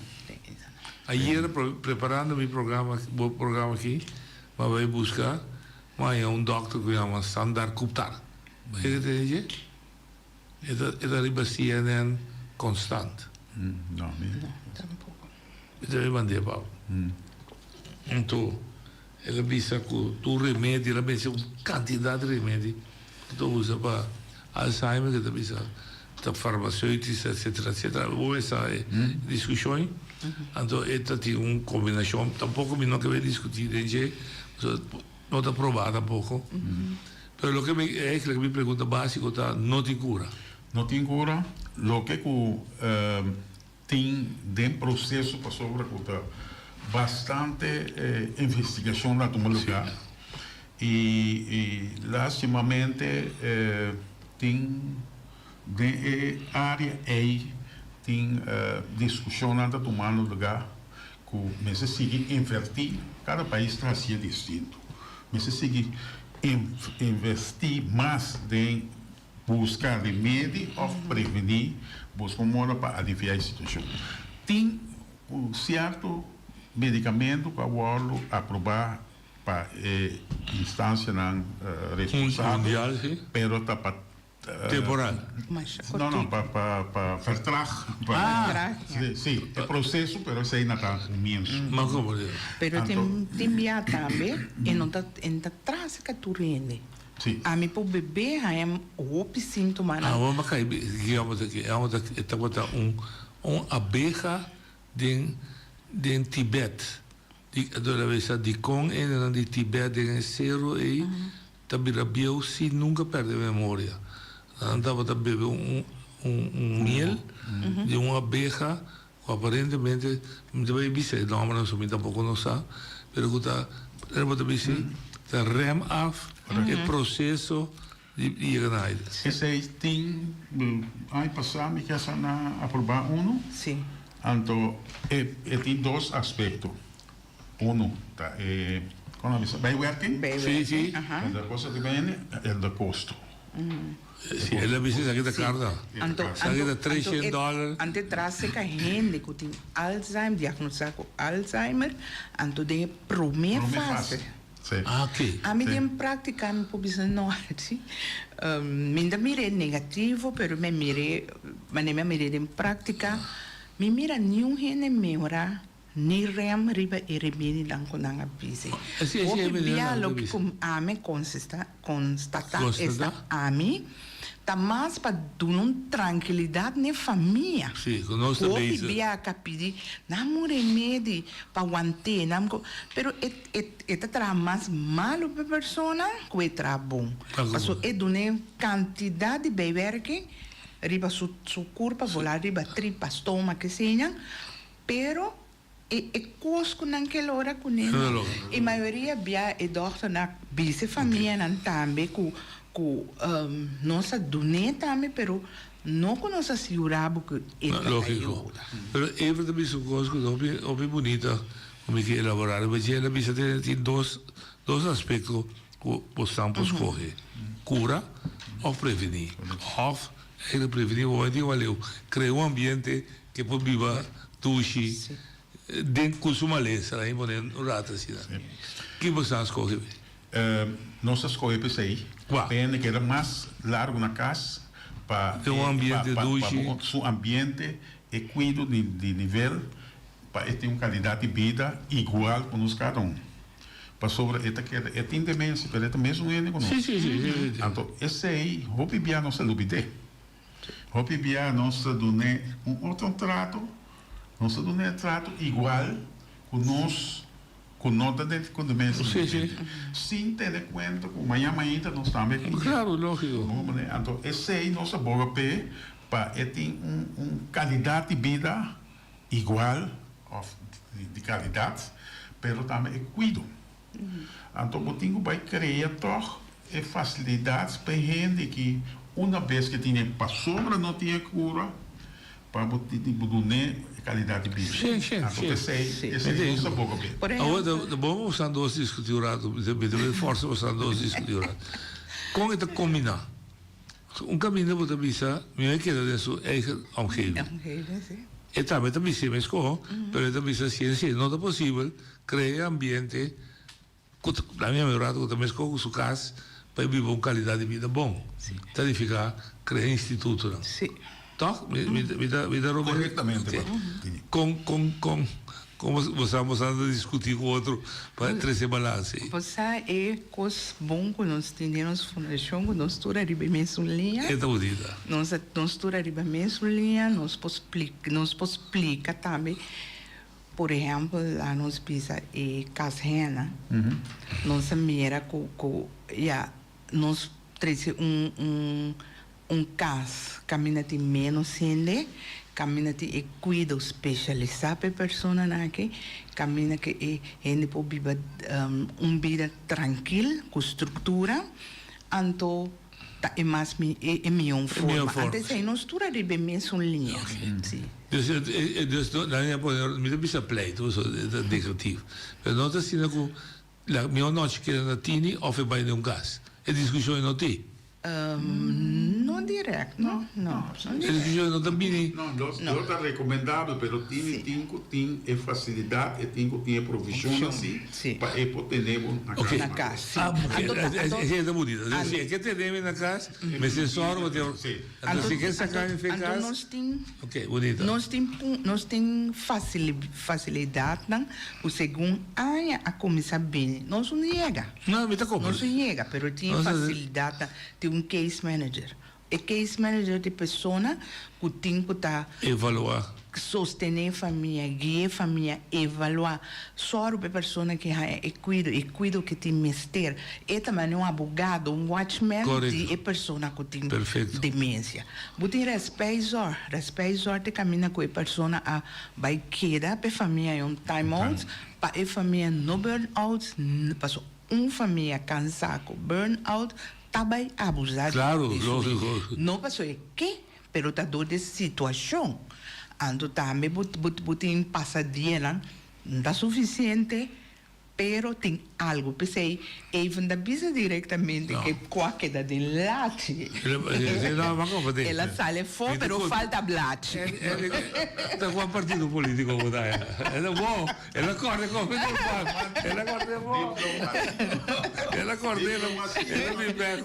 Ayer, preparando meu programa aqui, mas vai buscar, mas é doctor que chama Sandar Gupta. Vai entender? É da riba CNN constante. Não, tampouco. Deve mandar para. Então, ela pensa que tu remédio, ela pensa uma quantidade de remédio que tu usa para Alzheimer, que tu pensa da farmacêuticos, etc. Ou essa discussão. Então, esta tem uma combinação. Tampouco me não quero discutir, não está provado tampouco. Mas o que me pergunta básico está, não tem cura. Não tem cura. O que tem de processo para sobre bastante investigação na tua lugar. E lastimamente, tem de área aí tem discussão na tomando lugar que mas seguir invertir cada país trazia distinto mas seguir investir mais em buscar remédio ou prevenir buscar modo para aliviar a situação tem um certo medicamento para o aprovar para instância responsável mundial, sim. pero está para temporal. Não, para vertraag. Sim, é processo, mas isso aí não está imenso. Mas como é? Pero tem via também, e não está traz que tu rende. Sim. A mim, para o bebê, é o sintoma. Vamos aqui, uma abeja de Tibete. De Kong e de Tibete, em zero, e também se nunca perde a memória. Andava a beber miel de uma abeja que aparentemente deve ser não mas não tampouco não sabe pero que era para dizer está rem af o processo de chegar esse aí tem aí passar me quer na aprovar sim então tem dois aspectos tá quando a pessoa vai working sim a coisa que vem é do custo Sì, è la business anche da carta. Anche da $300. Ante trasse che gente che tem Alzheimer, diagnosticato Alzheimer, anto de primeira fase. Ah, ok. A mim tem prática me pobisa norte. Minda mire negativo, pero me mire em prática, me mira nenhum rene memora. Ni rem riba e remedi dan konang abise. O bia lo que ame constata esta ami ta mas pa dunun tranquilidade ne família. Sim, conosco bem. O bia capidi namu remedi pa wante namko pero tra mas malo pe persona que tra bom. Passo e dune quantidade de beber que riba su curva volar riba tripa estômago que senha pero e cosco naquela hora com ele e maioria bia e doctor na bise família nan também com nossa dune também pero não com nossa segurabo que é lógico pero even da bise cosco obi bonita como que elaborar mas ela bise tem dois aspectos que possamos escolher cura ou prevenir ou ele prevenir o antigo valeu criar um ambiente que pode viver tuxi dentro com sua maleza, lá em Bonito, rata assim. Que você escolheu? Nós escolhemos aí. Pena que era mais largo na casa, Tem um ambiente doce. Su ambiente e cuido de nível para ter uma qualidade de vida igual com nós cada um. Para sobre é tem demência, mas é mesmo ele conosco. Sim. Então, esse aí, hopi bia nossa lubide. Hopi bia nossa dune outro trato, nossa dune trato igual com nós, com nota de com demência. Sem ter conta com amanhã nós também. Claro, lógico. Então, esse aí nossa boa pé para ter qualidade de vida igual, de qualidade, mas também é cuido. Então, o tingo vai criar toch facilidades para gente que uma vez que tinha para sobra não tinha cura para botar qualidade de vida. Sim. Então, esse é nossa boa pé. Agora, bom usando os discutidos, de força usando os discutidos. Como é que combinar? Caminho para bisa, me queda de su eigen omgeving. E também bisa me escojo, pero também ciência não é possível criar ambiente, na minha memória, que também escojo su casa para viver uma qualidade de vida bom. Está difícil criar instituto, não? Sim. Toch? Me dá corretamente. Como você estamos a discutir com o outro para trazer balance. Você é coisa bom que nós temos fundação, que nós toda riba mesmo linha. É tão bonita. Nós toda riba mesmo linha, nós podemos explicar também. Por exemplo, lá nós pisa e casrena, nós mira nós traz caso caminha de menos sende. Caminha de cuido especializado para pessoa aqui, caminha que ele pode viver vida tranquila, com estrutura, então é mais melhor forma. Antes aí nós tudo de bem mesmo linha. Dus dan heb je met een beetje pleiten, zo negatief. Maar dat is niet dat la mia noche que na tini of bij de gas. E discussione non ti. Non direct, no. E discussione non também. Não está recomendável, pero tem facilidade, tem provisão assim, para poder ter na casa. Ah, porque é bonito. Assim, que temos na casa, mas é só o teu. Então, se quer sacar em casa. Nós tem. Ok, bonito. Nós tem facilidade, não? O segundo a começar bem. Nós não chega. Não, me tá como. Nós não chega, pero tem facilidade de case manager. E case manager de pessoa que tem que evaluar, sostener família, guiar família, evaluar. Só a pessoa que é cuido que tem mestre. E também um advogado, um watchman de pessoa que tem demência. Você respeito de caminhar com a pessoa a vai quedar para a família um time out, para a família no burnout, passou família cansada com burnout. Também abusar. Claro, lógico. Não passou que, pero tá dor de situação. Ando também botem passadeira, não tá suficiente, pero tem algo. Pensei, even da bisa diretamente que qualquer da de latte. Ela sale fora, pero falta latte. Da qual partido político votar? É bom. Ela corre como ela corre bom. Ela corre, ela me pega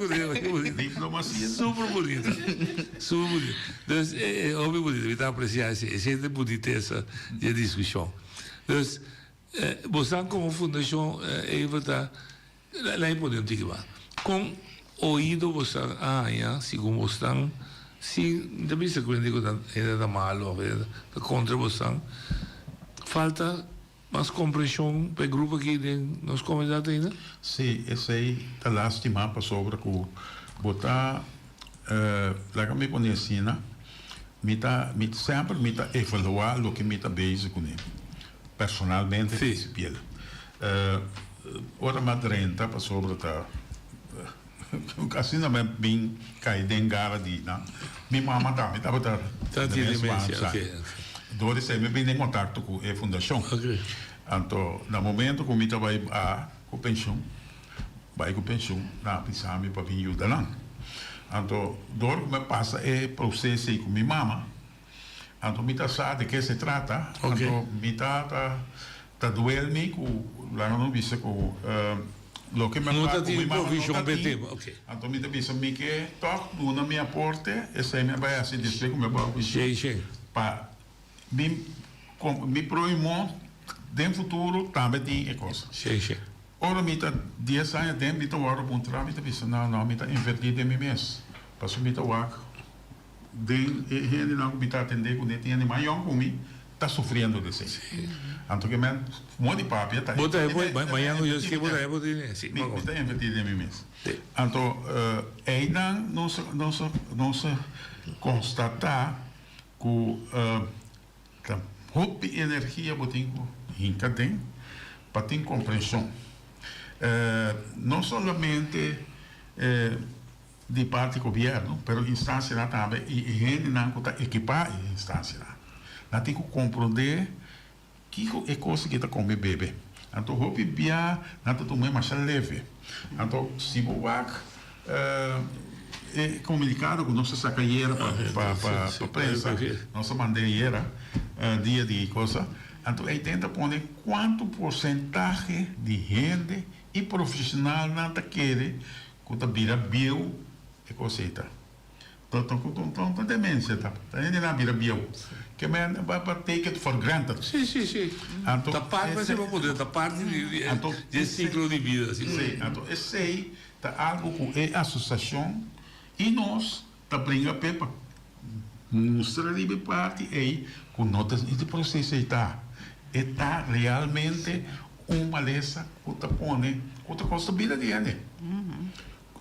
diplomacia. Super bonita. Super bonita. Dus, óbvio bonito, me dá apreciar essa boniteza de discussão. Dus, você como fundação evita lá em poder antiga com ouído você segundo você se também se quando digo é malo é contra você falta mais compreensão para o grupo aqui nos comunidades ainda. Sim, esse aí tá lástima para sobre que botar lá que me conheci na sempre me tá evaluar o que me tá base com ele. Personalmente, principial. Ora madrenta para sobre tá assim não é bem cair dentro gara de na minha mamãe também estava tá dois me bem em contato com a fundação. Então no momento que me tá vai com pensão na pensar para vir ajudar lá. Então dor me passa é processo com minha mamãe. Então, me sabe de que se trata. Então, me tá doendo-me com lá não visse com lo que me Não pago, está tendo mi mama provisão não tá para tendo. tema, ok. Então me disse me que toque no na minha aporte, esse aí me vai assim dizer como eu vou Sim. para me proimo no futuro também tem coisa. Sim. Ora me tá 10 anos dentro me tá hora para entrar, me tá pensando não me tá invertir de mim mesmo. Passo me tá wak. Den ele não me tá atender com tem animal young comigo. Está sofrendo desse. Então que men monte papi tá. Bota amanhã eu esqueci botar sim. Me está invertido de mim mesmo. Então ainda não se constatar que a roupa energia botem hinca tem para ter compreensão. Não somente de parte do governo, mas instância lá também e gente não está equipada em instância lá. Não tem que compreender que é coisa que está comendo bebê. Então, roupa bia, não está tomando mais leve. Então, se você é comunicado com nossa sacaieira para a prensa, nossa bandeira, dia de coisa, então aí tenta pôr quanto porcentagem de gente e profissional não quer que está vira bio e coisa. Então, demência, tá? Ainda não vira bio. Que man vai take it for granted. Sim. Da parte vai ser para poder, da parte de ciclo de vida. Assim. Sim, então esse aí tá algo com a associação e nós tá brincando para mostrar de parte aí com notas esse processo está realmente uma lesa que tá põe outra coisa da vida dele.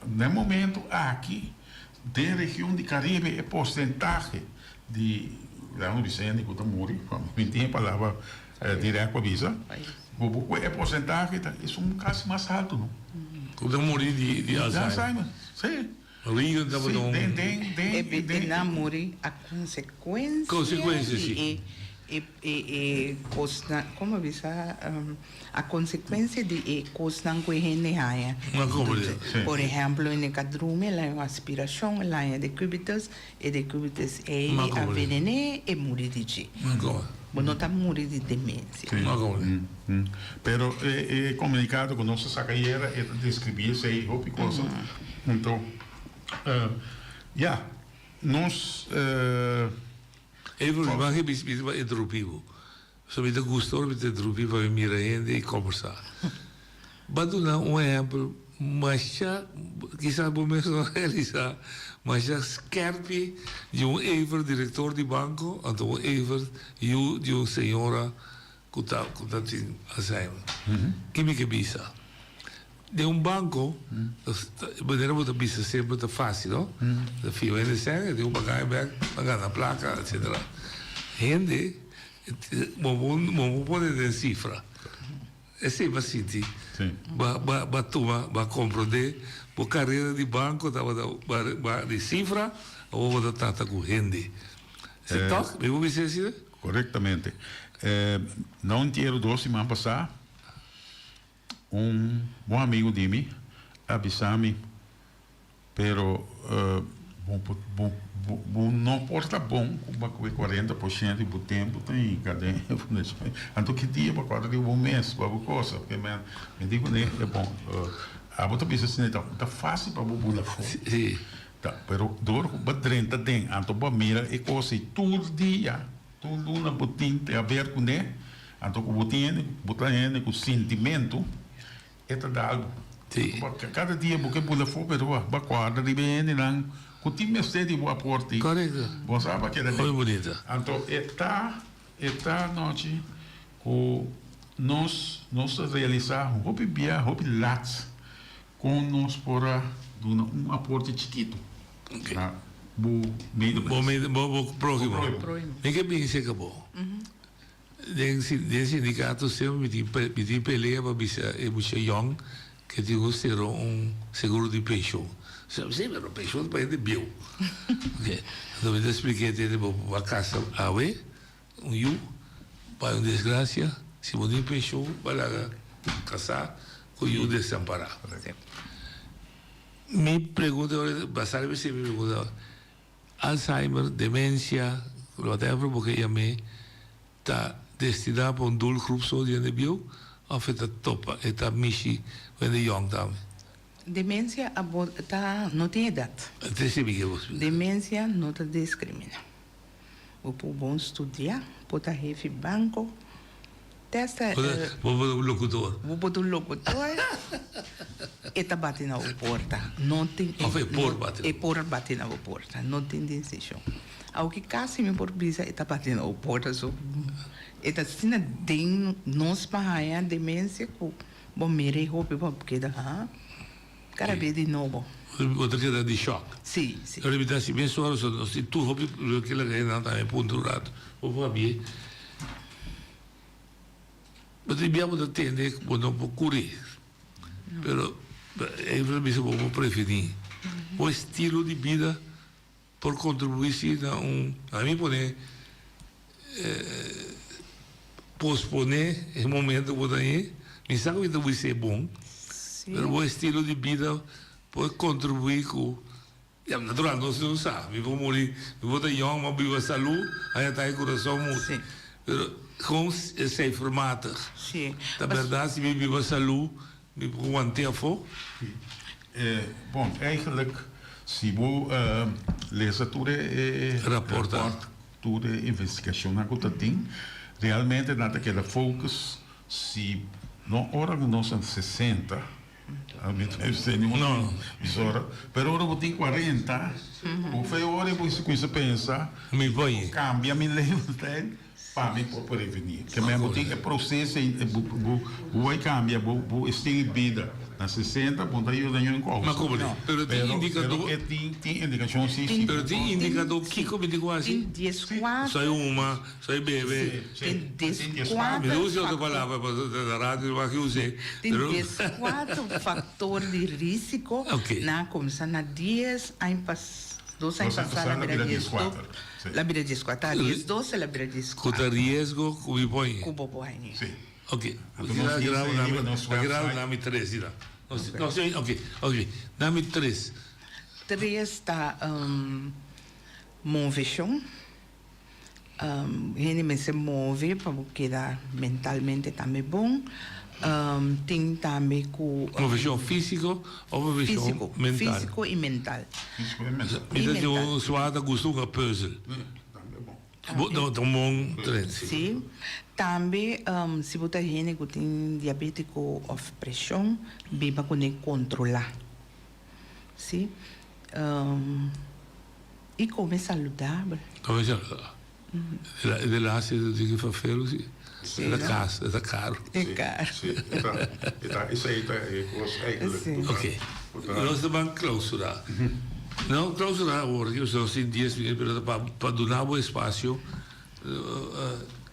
No momento aqui da região de Caribe é porcentagem de lá no Vicente que está morrendo, não tem palavra direta para visa. É porcentagem, é um caso mais alto, não? Quando morrer de Alzheimer. Sim. Liga da tem namore a consequência sim. Como avisa a consequência de coisa que ele haya. Por exemplo, em cadrume lá é aspiração, lá é de cubitus é a venene e morrer de ti. Não está morrer de demência. Pero é comunicado com nossa sacaieira é descrever isso aí, roupa e coisa. Então, nós Even mag je bij interrompivo. Zo met de gusto met interrompivo para mirar gente e conversar. Bado na exemplo, mas já quizás vou mesmo realizar, mas já skerpe de even diretor de banco, então even de senhora que está em Alzheimer. Que me que bisa? De banco, maneira muito bisa sempre muito fácil, não? Da fio ainda segue, de bagagem, pagar na placa, etc. Gente, não pode ter cifra. É sempre assim, vai compreender, a carreira de banco, de cifra, ou da tata com gente. Você toca? Me vou dizer assim? Corretamente. Não tinha 12 semanas passadas, bom amigo de mim avisou-me, pero não porta bom, com 40% do tempo tem cadeia. Então que dia para quadro de um mês para coisa, porque me digo né é bom. A outra pessoa assim tá fácil para bular fora. Sim. Tá, pero dor com 30 tem, então para mira e coisa todo dia, tudo na botin tem a ver com né. Então com botin com sentimento dá algo. Cada dia porque bular fora, pero para quadro de bem não o time de boa porte. Correto. Você sabe que é muito bonita. Então, está noite que nós realizar hobby lats com nós por um aporte chiquito. Bom próximo. Ninguém me disse que é bom. Den sindicato sempre me tem pelea para bisa young que digo ser seguro de pensão. Sempre era pensão para ele bio. Então eu expliquei que ele vai casa a ver para uma desgraça, se não tem pensão, vai lá casar com o desamparado. Me pergunta, Basarbe sempre me pergunta, Alzheimer, demência, whatever, porque já me está destinado para um duro grupo só de bio, of het topa, het missie van de jong dan. Demencia não tem idade. Het is een beetje Demencia não te discrimina. O bom estudar, pode refi banco, testa. O locutor. O locutor. E tá batendo na porta. Não tem. Of é por bater. É por bater na porta. Não tem decisão. Ao que caso me por bisa, e tá batendo na porta. So, e tá sendo den nos paia demência com bom mere roupa porque da cara vez de novo. Outra que dá de choque. Sim, sim. Eu lembro assim, bem só se tu roupa que ela ganha não tá ponto rato. Ou vou abrir. Mas dobbiamo attendere quando non può curare. Però bisogna preferire un stile di vita per contribuire a me pone posponer il momento che mi sa che deve essere buono, però un stile di vita per contribuire con naturalmente non si lo sa, mi può morire, mi può essere jong, ma vivo a salute, hai il corazon molto. Però com sei formata. Sim. Na verdade, se me vive a saúde, me aguantei a fogo. Bom, eigenlijk, se você lezen rapport, toda investigação na conta tem, realmente nada que ela focus, se não hora que nós são 60, não, pero ora tem 40, o foi hora que você pensa, me vai, cambia me leva para me prevenir. Que mesmo tem que processo vai cambiar, o estilo de vida na 60, ponto aí eu tenho em conta. Mas como não? Pero tem indicador. Tem indicação sim. Pero tem indicador que como digo assim. Tem 14. Sai uma, sai bebê. Tem 14. Me usa outra palavra da rádio que eu usei. Tem 14 fatores de risco. Na começar na 10 anos 2 anos passar na beira de 4. La beira de 4, 10, 12, la beira de 4. Conta risco, como põe? Como põe. Sim. Ok. Gravo nome 3, irá. Ok. Nome 3. 3 está movição. Ele se move para quedar mentalmente também bom. Tem também com movição físico ou movição mental? Físico e mental. Físico e mental. Então, suada gosto de puzzle. Não, bom treino. Sim. Também, se você tem que tem diabético ou pressão, beba com ele controlar. Sim. E comer saudável. Comer saudável. De lá se tem que fazer, sim. É da casa, é da caro. É caro. Isso aí é ok. Nós vamos clausurar. Não clausurar agora, que são 10 minutos para dar um espaço.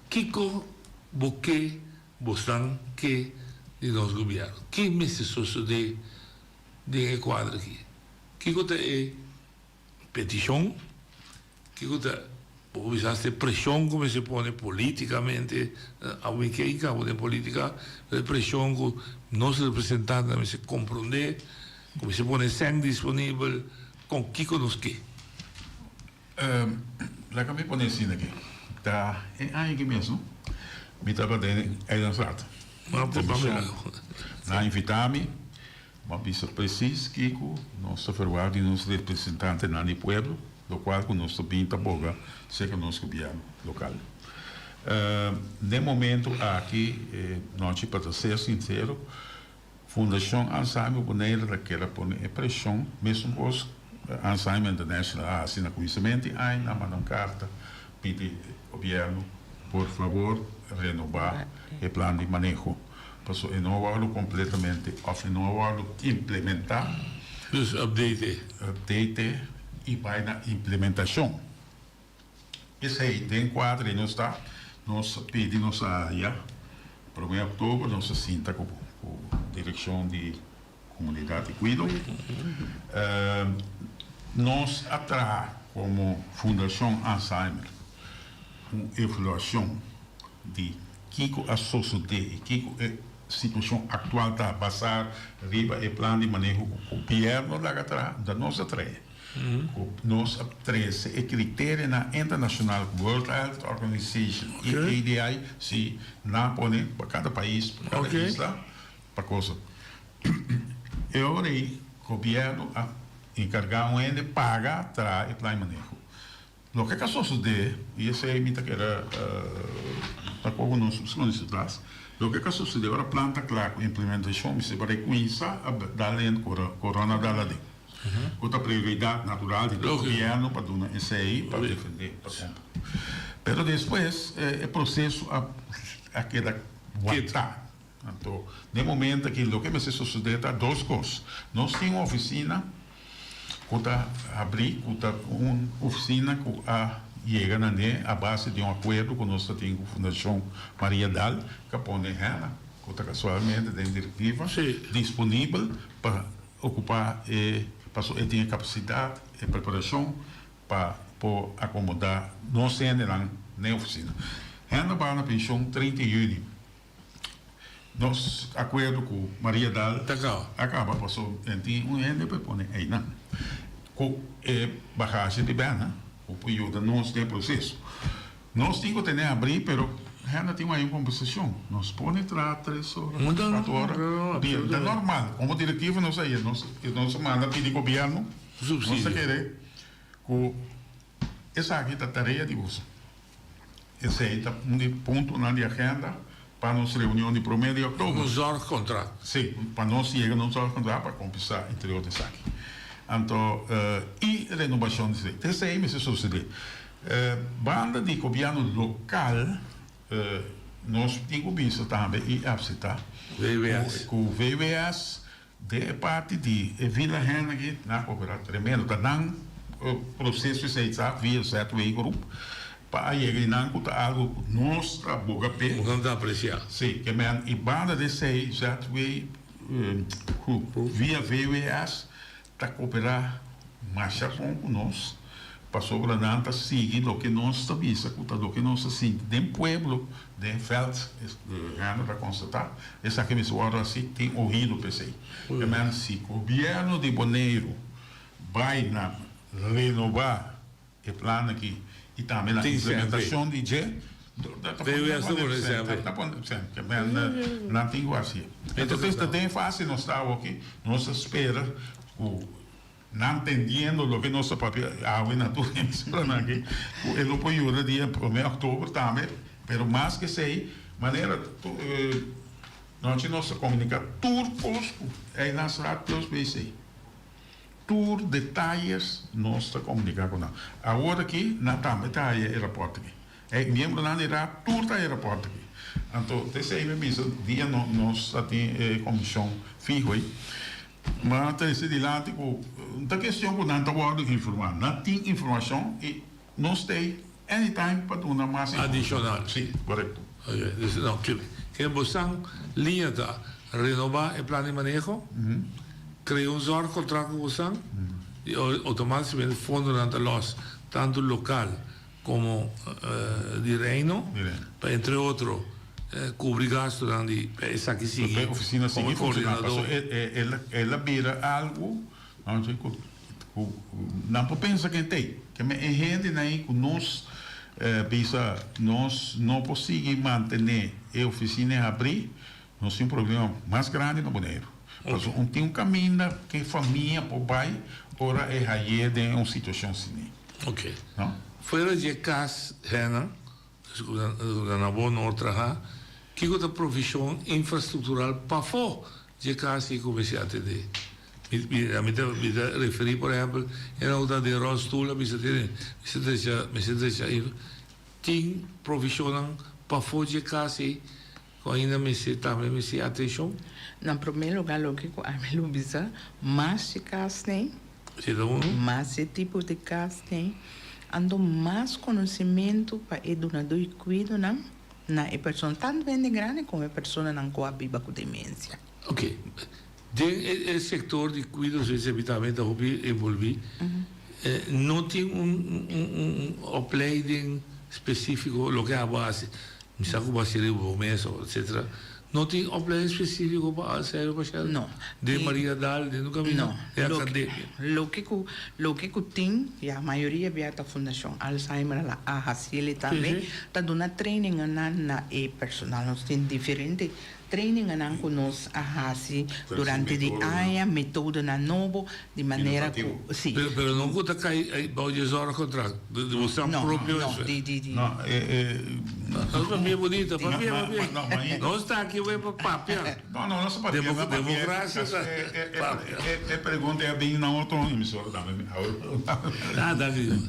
Kiko, Boque, Bostan, que de nosso governo. Que me se sucede de quadro aqui? Kiko tem petição, Kiko tem usaste pressão como se põe politicamente, alguém que cabo de política, pressão com nossos representantes, se compreender, como se põe sangue disponível, com que conosco. Lá que me põe assim aqui, tá, é aí mesmo, me estava dando aí dançado. Não problema. Na invitar-me, uma vista precisa, Kiko, nosso ferroado e nosso representante na pueblo, do qual conosco pinta boga, se conosco governo local. No momento aqui, nós para ser sincero, Fundação Alzheimer Boneira daquela põe pressão, mesmo os Alzheimer International assina conhecimento, ainda mandam carta, pede ao governo, por favor, renovar o plano de manejo, para renová-lo completamente, ou renová-lo, implementar. Dus update E vai na implementação. Esse aí tem 4 anos, tá? Nós pedimos a área, para o mês de outubro, nós sinta com a direção de comunidade de cuido. Nós atrás, como Fundação Alzheimer, uma evaluação de que a sociedade, que a situação atual está a passar, riba e plano de manejo com o governo da nossa trás. Nós 13 é critério na International World Health Organization, EADI, se não põe para cada país, para cada isla, para coisa. Eu orei, o governo encarregado de pagar para o plano de manejo. O que sucede, e esse é a que era para como nós solicitamos, o que sucede agora planta claro a implementação, se vai começar a dar lendo corona da lei. Outra prioridade natural do governo para dar esse aí para defender, para comprar. Mas depois é processo a queda voltar. Então, no momento que o que vai suceder é duas coisas. Nós temos uma oficina abrir uma oficina que chega a base de um acordo que nós temos com a Fundação Maria Dal, que põe ela, que casualmente tem diretiva disponível para ocupar ele tem capacidade e preparação para acomodar nós na oficina. Ela vai na pensão 30 de junho. Nós acordo com Maria Dal acaba passou em um ano para pôr aí não com bagagem de bem o período nós tem processo nós temos que ter abrir pero ela tem uma compensação nós podemos entrar 3 horas 4 horas é normal como diretiva nós aí nós manda pedir governo nós querer com essa aqui a tarefa de uso esse aí é um ponto na agenda para nossa reunião de 1º de outubro. Zorg contrato. Sim, para nós chegar no Zorg contrato para compensar entre outras aqui. Então, e renovação de direito. Esse aí me sucede. Banda de governo local, nós temos visto também e absita. VVS. Com o VVS, de parte de Vila Rena aqui, na cooperativa tremendo, está dando processo de aceitar via certo grupo. Para chegar a algo nós boca pé. Não dá apreciar. Sim, que men e banda de sei já via VWS está cooperar mais com nós para sobre nanta seguir o que nós sabemos, o que nós assim, de pueblo, de feld, ano para constatar, essa que me soa assim tem ouvido pensei. Que men se o governo de Bonaire vai na renovar o plano aqui e também a implementação de G. Não tem assim. Então, tem fácil nós estamos aqui, nós espera, não entendendo o que nosso papel, a natureza, ele pode ir dia 1 de outubro também, mas mais que sei, maneira, nós comunicamos turcos, é nas rádios BC. Tour detalhes nós comunicamos com ela. Agora aqui, não também está aí aeroporto aqui. É membro não irá tour da aeroporto aqui. Então, desse aí mesmo dia nós temos comissão fixa aí. Mas desse de lá tipo, não questão que não está guardando informar, não tem informação e nós temos anytime para dar mais adicional. Sim, correto. Não, que você linha da renovar o plano de manejo. Crea un Zorg contrato con Busan y automáticamente fondo de los tanto local como de reino, entre otros cubrir gastos de esa que sigue oficina como coordinador. Ela vira algo não pensa que tem que me gente aí que nós pensa nós não conseguimos manter a oficina abrir nós temos um problema mais grande no Bonaire. Tem um caminho que a família por pai ora é aí de uma situação assim. Ok. Não? Fora de casa, Renan, na boa outra, que é a provisão infraestrutural para fora de casa e comecei a atender. Me referi, por exemplo, em outra de Rostula, me tem provisão para fora de casa e ainda me se atenção. Na primeiro lugar, o que a minha visa, mais de casa tem, mais tipo de casa tem, ando mais conhecimento para educador e cuido na pessoa tanto bem grande como a pessoa não vive com demência. Ok. O setor de cuidados habitualmente envolvido, não tem upleiding específico, o que é a base, me sabe que vai ser o mês, etc. Não tem opleiding específico para Alzheimer patiënten? Não. De Maria Dal, de nunca vi. Não. É academia. Lo que tem, e a maioria é da Fundação Alzheimer, a Hacili também, está dando training na personal. Nós temos diferente training com nós a Haci durante o ano, método na novo, de maneira que... Sim. Pero não conta cair para o horas contrato. De você próprio. Não, Não, papel bonito, papel. Não está aqui, vai para papel. Não, nossa papel. Democracia. É pergunta é bem na outra emissora também. Ah, Davi.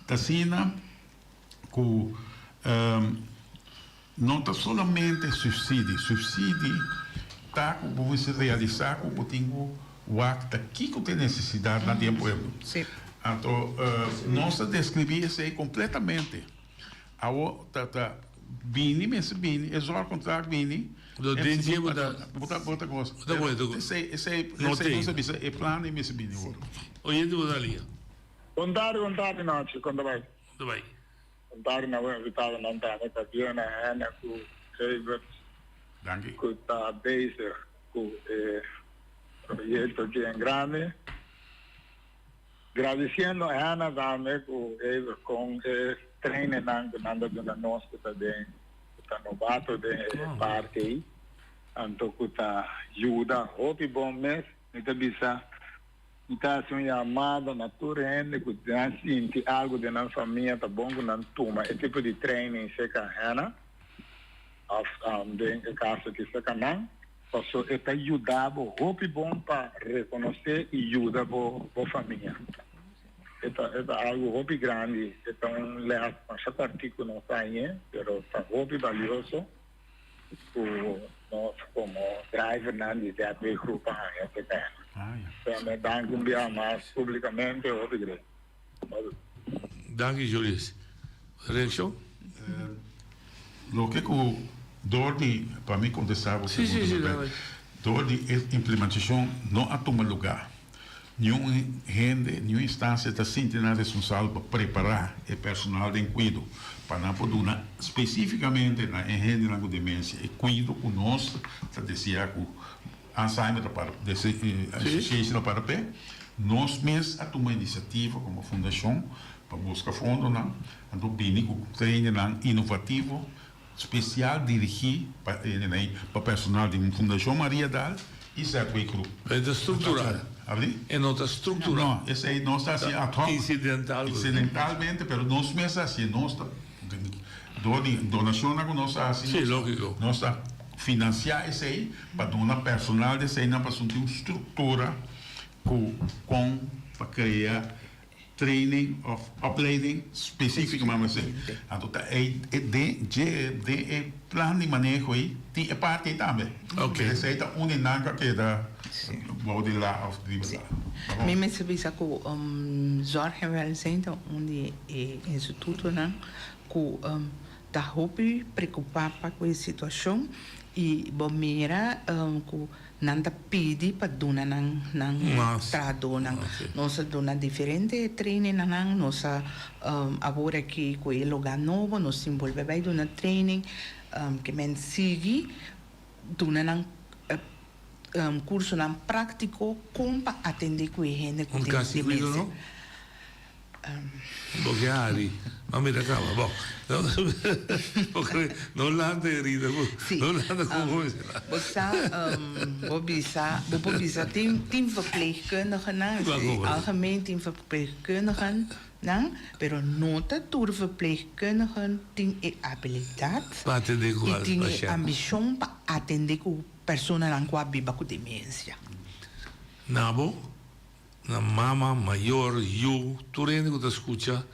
Tacina, que não está somente subsídio está para você realizar que você tem o acta que tem necessidade na tempo. Sim. Então, nós descrevemos isso aí completamente. Agora, Bini, é só o contrato Bini. Do DG, bota coisa. Esse é plano e Miss Bini. Oi, do Dalia. Contare noite, quando vai. Tudo bem. Contare na vital não tá, tá bem na Ana com favorite. Danke. Com tá base com projeto que é grande. Agradecendo a Ana também com treino nando na nossa também. Tá novato de parte aí. Então que tá ajuda, hope bom mês, então bisa então assim chamado na turene que sente algo de na família tá bom com na turma, esse tipo de training se Ana de caso que se canal, posso até ajudar, hope bom para reconhecer e ajudar a família. É algo hobby grande, então leha essa parte que não sai, pero tá hobby valioso, nós como driver não dizer a grupo é que tem. Então me dá mais publicamente hobby grande. Danke, Julius. Reação? O que o Dordi para mim contestava sim, Dordi implementação não toma lugar. Nenhuma gente, nenhuma instância está sentindo responsável para preparar o personal de cuidado para não poder especificamente na gente na demência e cuidado com nós, está dizendo que Alzheimer para associação para pé, nós mesmos a tomar iniciativa como fundação para buscar fundos não, então bem treino inovativo especial dirigido para personal de uma fundação Maria Dal e Zé Grupo. É estruturada. É nota estrutural. Não, esse aí não está assim incidentalmente, mas nós mesmos assim, nós donação que nós assim. Sim, lógico. Nós está financiar esse aí para donar personal desse aí não para ter uma estrutura com para criar training of upleiding específico, mas assim, então de plano de manejo aí tem parte também. Ok. Esse aí está unidade que da de lá of de lá. Mesmo se bisa com zorg en welzijn, onde instituto não, com da hobby preocupar com a situação e bombeira com nanda pedi para dona nang trado nang nossa dona diferente training nang nossa agora aqui com o lugar novo nos envolve bem dona training que men sigue dona nang curso nang prático como para atender com a gente com demência. Bocchiari, ma mi racava, boh. Non l'hanno rida, non l'hanno come. Bisa team verpleegkundigen, algemeen team verpleegkundigen, pero nota door verpleegkundigen team habiliteit e team ambition para atender com pessoas que vivem com demência. Nabo? Na mama maior tu rende que te escucha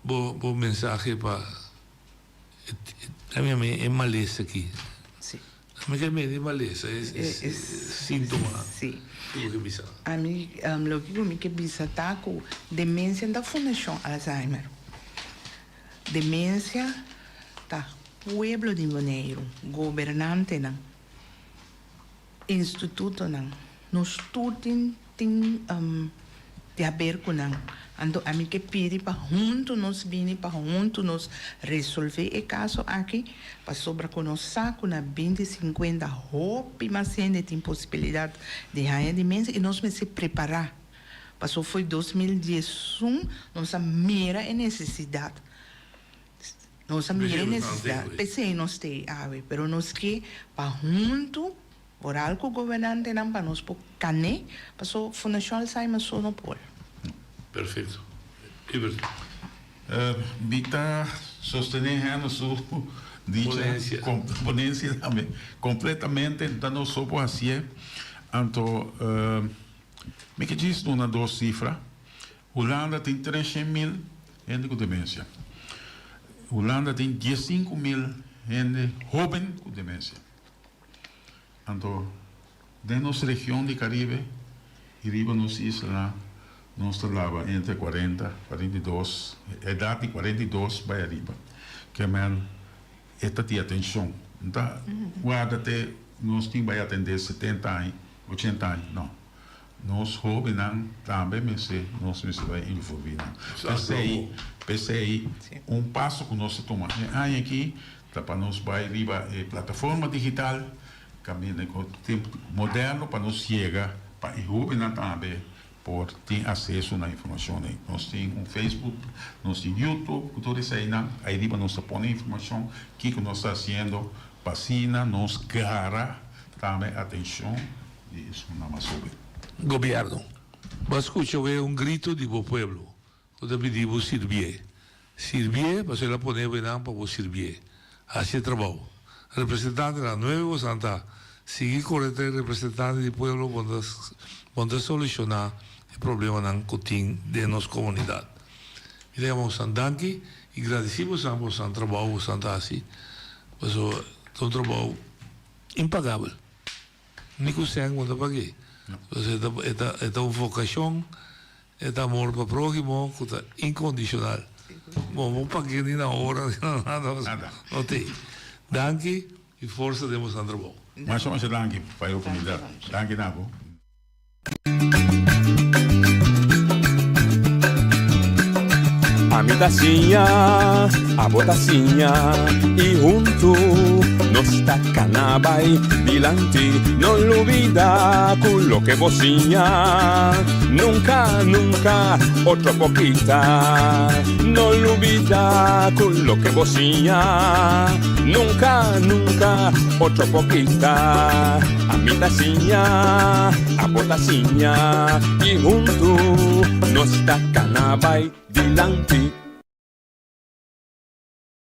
bo mensaje para a mim é maleza aqui sim a mim é maleza é síntoma sim tudo que bisa a mim lo que bisa tá com demência da Fundação Alzheimer demência tá pueblo de Mineiro governante não instituto não nós todos temos de haber com não. Ando a mim que pedi para junto nos vir para junto nos resolver o caso aqui, para sobra com nós saco na 2050 roupa mas ainda tem possibilidade de ganhar de mesa e nós se preparar. Passou foi 2011, nossa mera necessidade. Nossa mera necessidade. Pensei nós tem ave, pero nós que para junto por algo governante não para nós por cane, passou Fundação Alzheimer só no polo. Perfeito. Ibert. Vita sostenendo sua dicha componência também completamente então não só por assim então me que diz uma duas cifras Holanda tem 300.000 gente com demência Holanda tem 15.000 gente jovem com demência então de nossa região de Caribe e riba nos islas nós trabalhamos entre 40 42, idade de 42 para arriba. Que man, esta tem atenção. Então, guarda até, nós temos que atender 70 anos, 80 anos, não. Nós jovens também, mas nós vai envolver. PCI, passo que nós tomamos. Aí aqui, para nós vai arriba plataforma digital, caminho com tempo moderno para nós chegar, para os jovens também. Por ter acesso à informação. Nós temos Facebook, nós temos YouTube, tudo isso aí, aí nós põe informação, que nós estamos fazendo, vacina, nós cara, também atenção, e isso não é sobre. Governo, mas escuta, é grito do povo, quando pedimos servir. Servir, mas ela põe para você servir. Assim trabalho. Representante da Nueva Santa, seguir correto representante do povo, quando solucionar o problema que tem de nossa comunidade. Miramos danke e agradecemos a ambos o trabalho que estão assim. Mas é um trabalho impagável. Nem consegue quando paguei. É uma vocação, é amor para o próximo, é incondicional. Bom, não paguei nem na hora, nada. Não tem. Danke e força de nosso trabalho. Mais danke para a comunidade. Danke, Nabo. A mi tacinha, a botacinha e junto nos tacanabay dilante, no olvida con lo que vocinha. Nunca, nunca, otro poquita, no olvida con lo que vocinha. Nunca, nunca, otro poquita. A mi tacinha, a botacinha y junto nos tacanabay dilante.